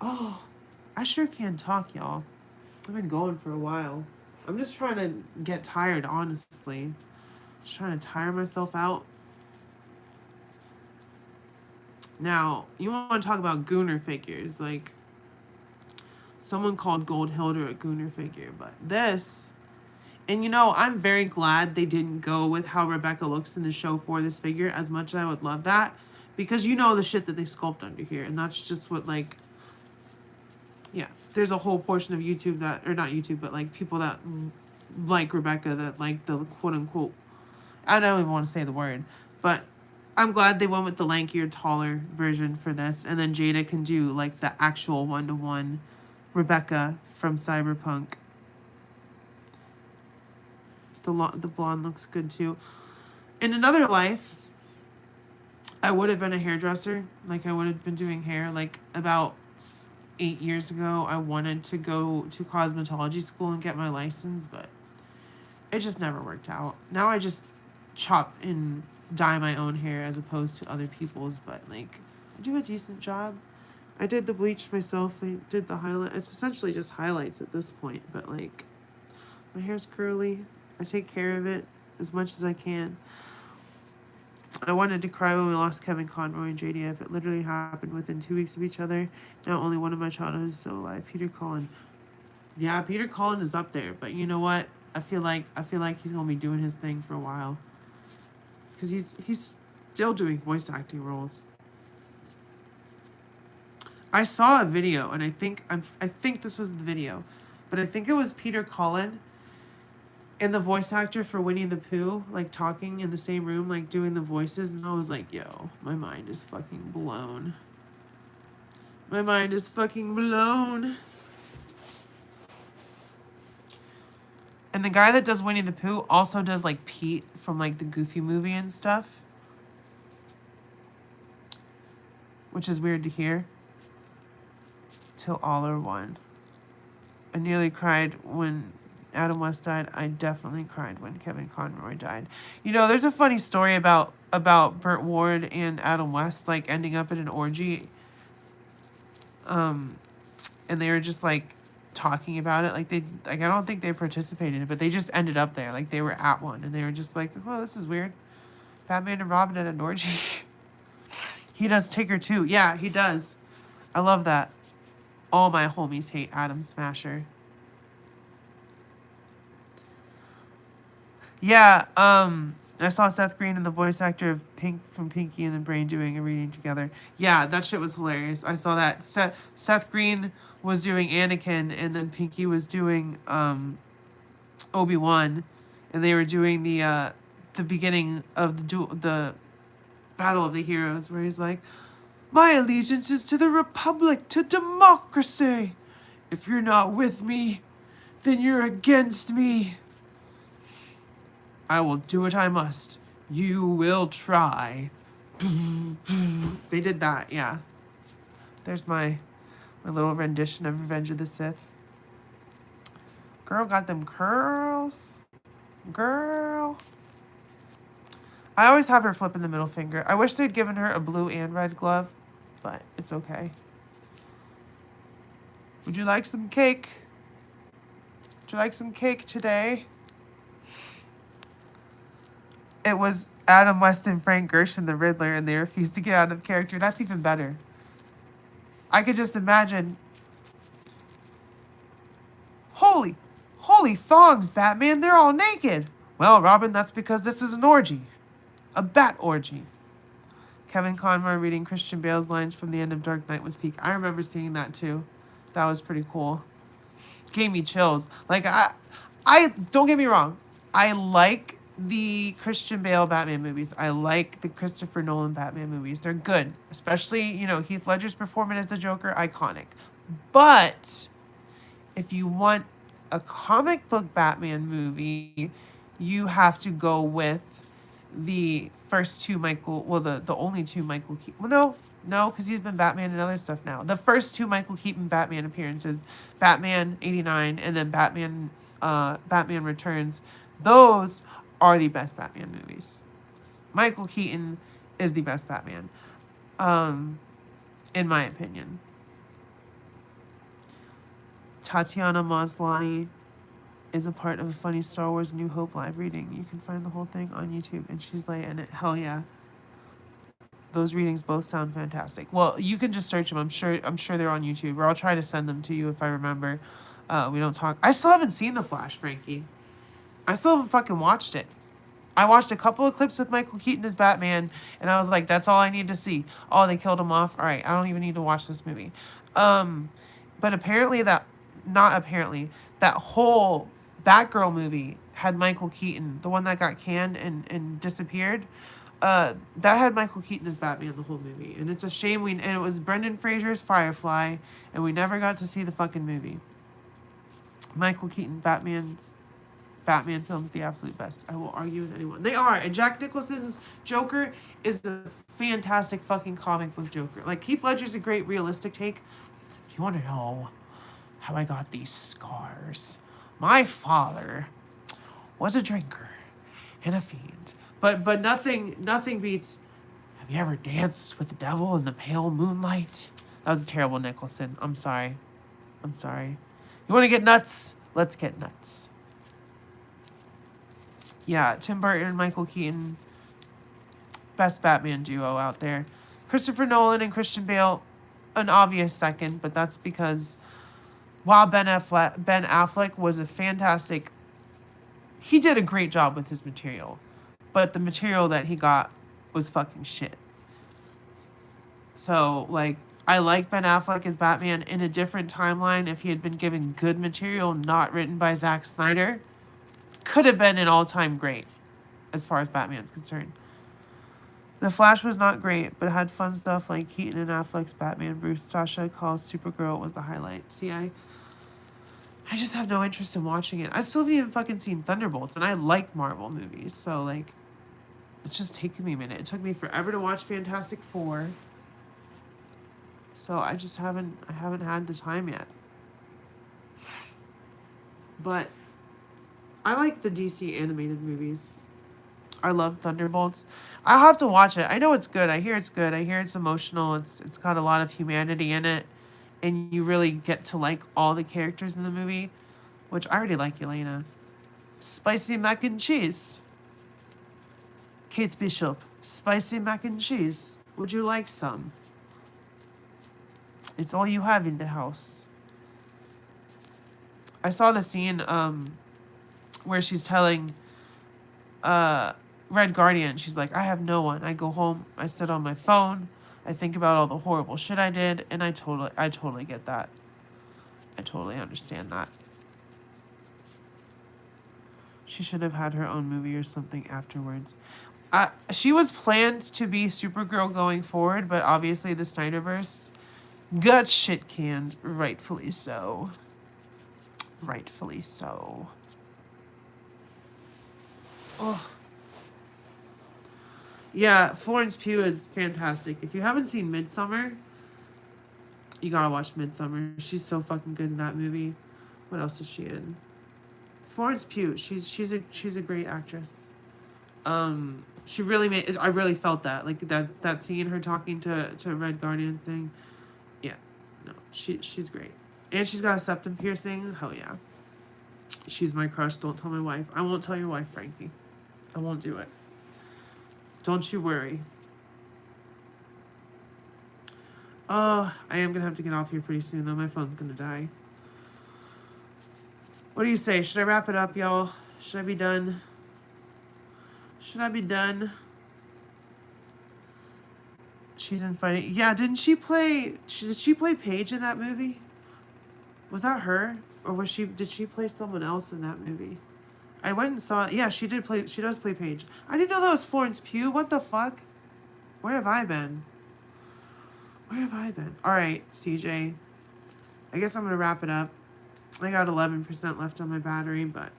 Oh, I sure can talk, y'all. I've been going for a while. I'm just trying to get tired, honestly. Just trying to tire myself out. Now, you want to talk about Gooner figures. Like, someone called Gold Hilder a Gooner figure. But this... And, you know, I'm very glad they didn't go with how Rebecca looks in the show for this figure, as much as I would love that. Because you know the shit that they sculpt under here. And that's just what, like... Yeah, there's a whole portion of YouTube that... Or not YouTube, but, like, people that like Rebecca, that like the quote-unquote... I don't even want to say the word. But I'm glad they went with the lankier, taller version for this. And then Jada can do, like, the actual one-to-one Rebecca from Cyberpunk. The blonde looks good too. In another life, I would have been a hairdresser. Like, I would have been doing hair. Like, about 8 years ago, I wanted to go to cosmetology school and get my license, but it just never worked out. Now I just chop and dye my own hair as opposed to other people's, but, like, I do a decent job. I did the bleach myself. I did the highlight. It's essentially just highlights at this point, but, like, my hair's curly. I take care of it as much as I can. I wanted to cry when we lost Kevin Conroy and JDF. It literally happened within 2 weeks of each other. Now only one of my childhood is still alive. Peter Cullen. Yeah, Peter Cullen is up there, but you know what? I feel like he's gonna be doing his thing for a while. Because he's still doing voice acting roles. I saw a video, and I think this was the video, but I think it was Peter Cullen and the voice actor for Winnie the Pooh, like, talking in the same room, like, doing the voices, and I was like, yo, my mind is fucking blown. My mind is fucking blown. And the guy that does Winnie the Pooh also does, like, Pete from, like, the Goofy movie and stuff. Which is weird to hear. Till all are one. I nearly cried when Adam West died. I definitely cried when Kevin Conroy died. You know, there's a funny story about Burt Ward and Adam West, like, ending up at an orgy. And they were just, like, talking about it. Like, I don't think they participated, but they just ended up there. Like, they were at one, and they were just like, oh, this is weird. Batman and Robin at an orgy. He does Tigger, too. Yeah, he does. I love that. All my homies hate Adam Smasher. Yeah, I saw Seth Green and the voice actor of Pink from Pinky and the Brain doing a reading together. Yeah, that shit was hilarious. I saw that. Seth Green was doing Anakin, and then Pinky was doing Obi-Wan, and they were doing the beginning of the Battle of the Heroes, where he's like, "My allegiance is to the Republic, to democracy. If you're not with me, then you're against me. I will do what I must. You will try." They did that, yeah. There's my little rendition of Revenge of the Sith. Girl got them curls. Girl. I always have her flipping the middle finger. I wish they'd given her a blue and red glove, but it's okay. Would you like some cake? Would you like some cake today? It was Adam West and Frank Gershon, the Riddler, and they refused to get out of character. That's even better. I could just imagine. Holy thongs, Batman. They're all naked. Well, Robin, that's because this is an orgy. A bat orgy. Kevin Conroy reading Christian Bale's lines from the end of Dark Knight was peak. I remember seeing that too. That was pretty cool. Gave me chills. Like, I don't get me wrong. I like the Christian Bale Batman movies. I like the Christopher Nolan Batman movies. They're good. Especially, Heath Ledger's performance as the Joker, iconic. But if you want a comic book Batman movie, you have to go with the first two the only two Michael Keaton. Well, no, because he's been Batman and other stuff now. The first two Michael Keaton Batman appearances, Batman 89 and then Batman Returns, those are the best Batman movies. Michael Keaton is the best Batman, in my opinion. Tatiana Maslany is a part of a funny Star Wars New Hope live reading. You can find the whole thing on YouTube, and she's like, and hell yeah. Those readings both sound fantastic. Well, you can just search them. I'm sure they're on YouTube, or I'll try to send them to you if I remember. We don't talk. I still haven't seen The Flash, Frankie. I still haven't fucking watched it. I watched a couple of clips with Michael Keaton as Batman, and I was like, that's all I need to see. Oh, they killed him off. All right, I don't even need to watch this movie. But apparently that whole Batgirl movie had Michael Keaton, the one that got canned and disappeared. That had Michael Keaton as Batman the whole movie, and it's a shame and it was Brendan Fraser's Firefly, and we never got to see the fucking movie. Michael Keaton Batman film's the absolute best. I will argue with anyone. They are, and Jack Nicholson's Joker is a fantastic fucking comic book Joker. Like, Heath Ledger's a great realistic take. Do you want to know how I got these scars? My father was a drinker and a fiend. But nothing beats, have you ever danced with the devil in the pale moonlight? That was a terrible Nicholson. I'm sorry. You want to get nuts? Let's get nuts. Yeah, Tim Burton and Michael Keaton, best Batman duo out there. Christopher Nolan and Christian Bale, an obvious second, but that's because while Ben Affleck was a fantastic, he did a great job with his material, but the material that he got was fucking shit. So, like, I like Ben Affleck as Batman in a different timeline. If he had been given good material, not written by Zack Snyder, could have been an all-time great as far as Batman's concerned. The Flash was not great, but had fun stuff like Keaton and Affleck's Batman. Bruce Sasha calls Supergirl was the highlight. See, I just have no interest in watching it. I still haven't even fucking seen Thunderbolts, and I like Marvel movies, so, like, it's just taken me a minute. It took me forever to watch Fantastic Four, so I haven't had the time yet. But I like the DC animated movies. I love Thunderbolts. I'll have to watch it. I know it's good. I hear it's good. I hear it's emotional. It's got a lot of humanity in it. And you really get to like all the characters in the movie. Which I already like Elena. Spicy mac and cheese. Kate Bishop. Spicy mac and cheese. Would you like some? It's all you have in the house. I saw the scene where she's telling Red Guardian. She's like, I have no one. I go home, I sit on my phone, I think about all the horrible shit I did, and I totally get that. I totally understand that. She should have had her own movie or something afterwards. She was planned to be Supergirl going forward, but obviously the Snyderverse got shit canned, rightfully so. Rightfully so. Oh. Yeah, Florence Pugh is fantastic. If you haven't seen Midsommar, you gotta watch Midsommar. She's so fucking good in that movie. What else is she in? Florence Pugh. She's a great actress. She really made. I really felt that, like that scene, her talking to Red Guardian thing. Yeah, no, she's great, and she's got a septum piercing. Hell yeah. She's my crush. Don't tell my wife. I won't tell your wife, Frankie. I won't do it. Don't you worry. Oh, I am gonna have to get off here pretty soon though. My phone's gonna die. What do you say? Should I wrap it up, y'all? Should I be done? Should I be done? She's in fighting. Yeah, did she play Paige in that movie? Was that her? Or did she play someone else in that movie? I went and saw it. Yeah, she does play Paige. I didn't know that was Florence Pugh. What the fuck? Where have I been? Where have I been? Alright, CJ. I guess I'm going to wrap it up. I got 11% left on my battery, but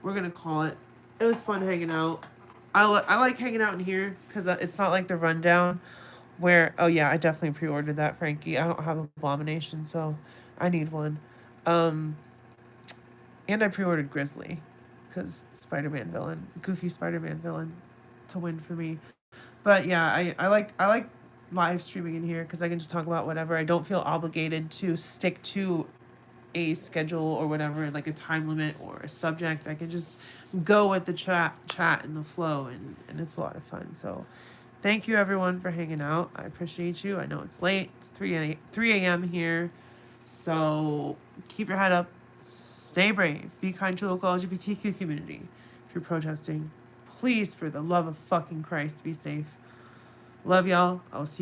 we're going to call it. It was fun hanging out. I like hanging out in here because it's not like the rundown where, oh yeah, I definitely pre-ordered that, Frankie. I don't have Abomination, so I need one. And I pre-ordered Grizzly because Spider-Man villain, goofy Spider-Man villain to win for me. But yeah, I like live streaming in here because I can just talk about whatever. I don't feel obligated to stick to a schedule or whatever, like a time limit or a subject. I can just go with the chat and the flow, and it's a lot of fun. So thank you everyone for hanging out. I appreciate you. I know it's late. It's 3 a.m. here. So keep your head up. Stay brave. Be kind to the local LGBTQ community. If you're protesting, please, for the love of fucking Christ, be safe. Love y'all. I'll see you.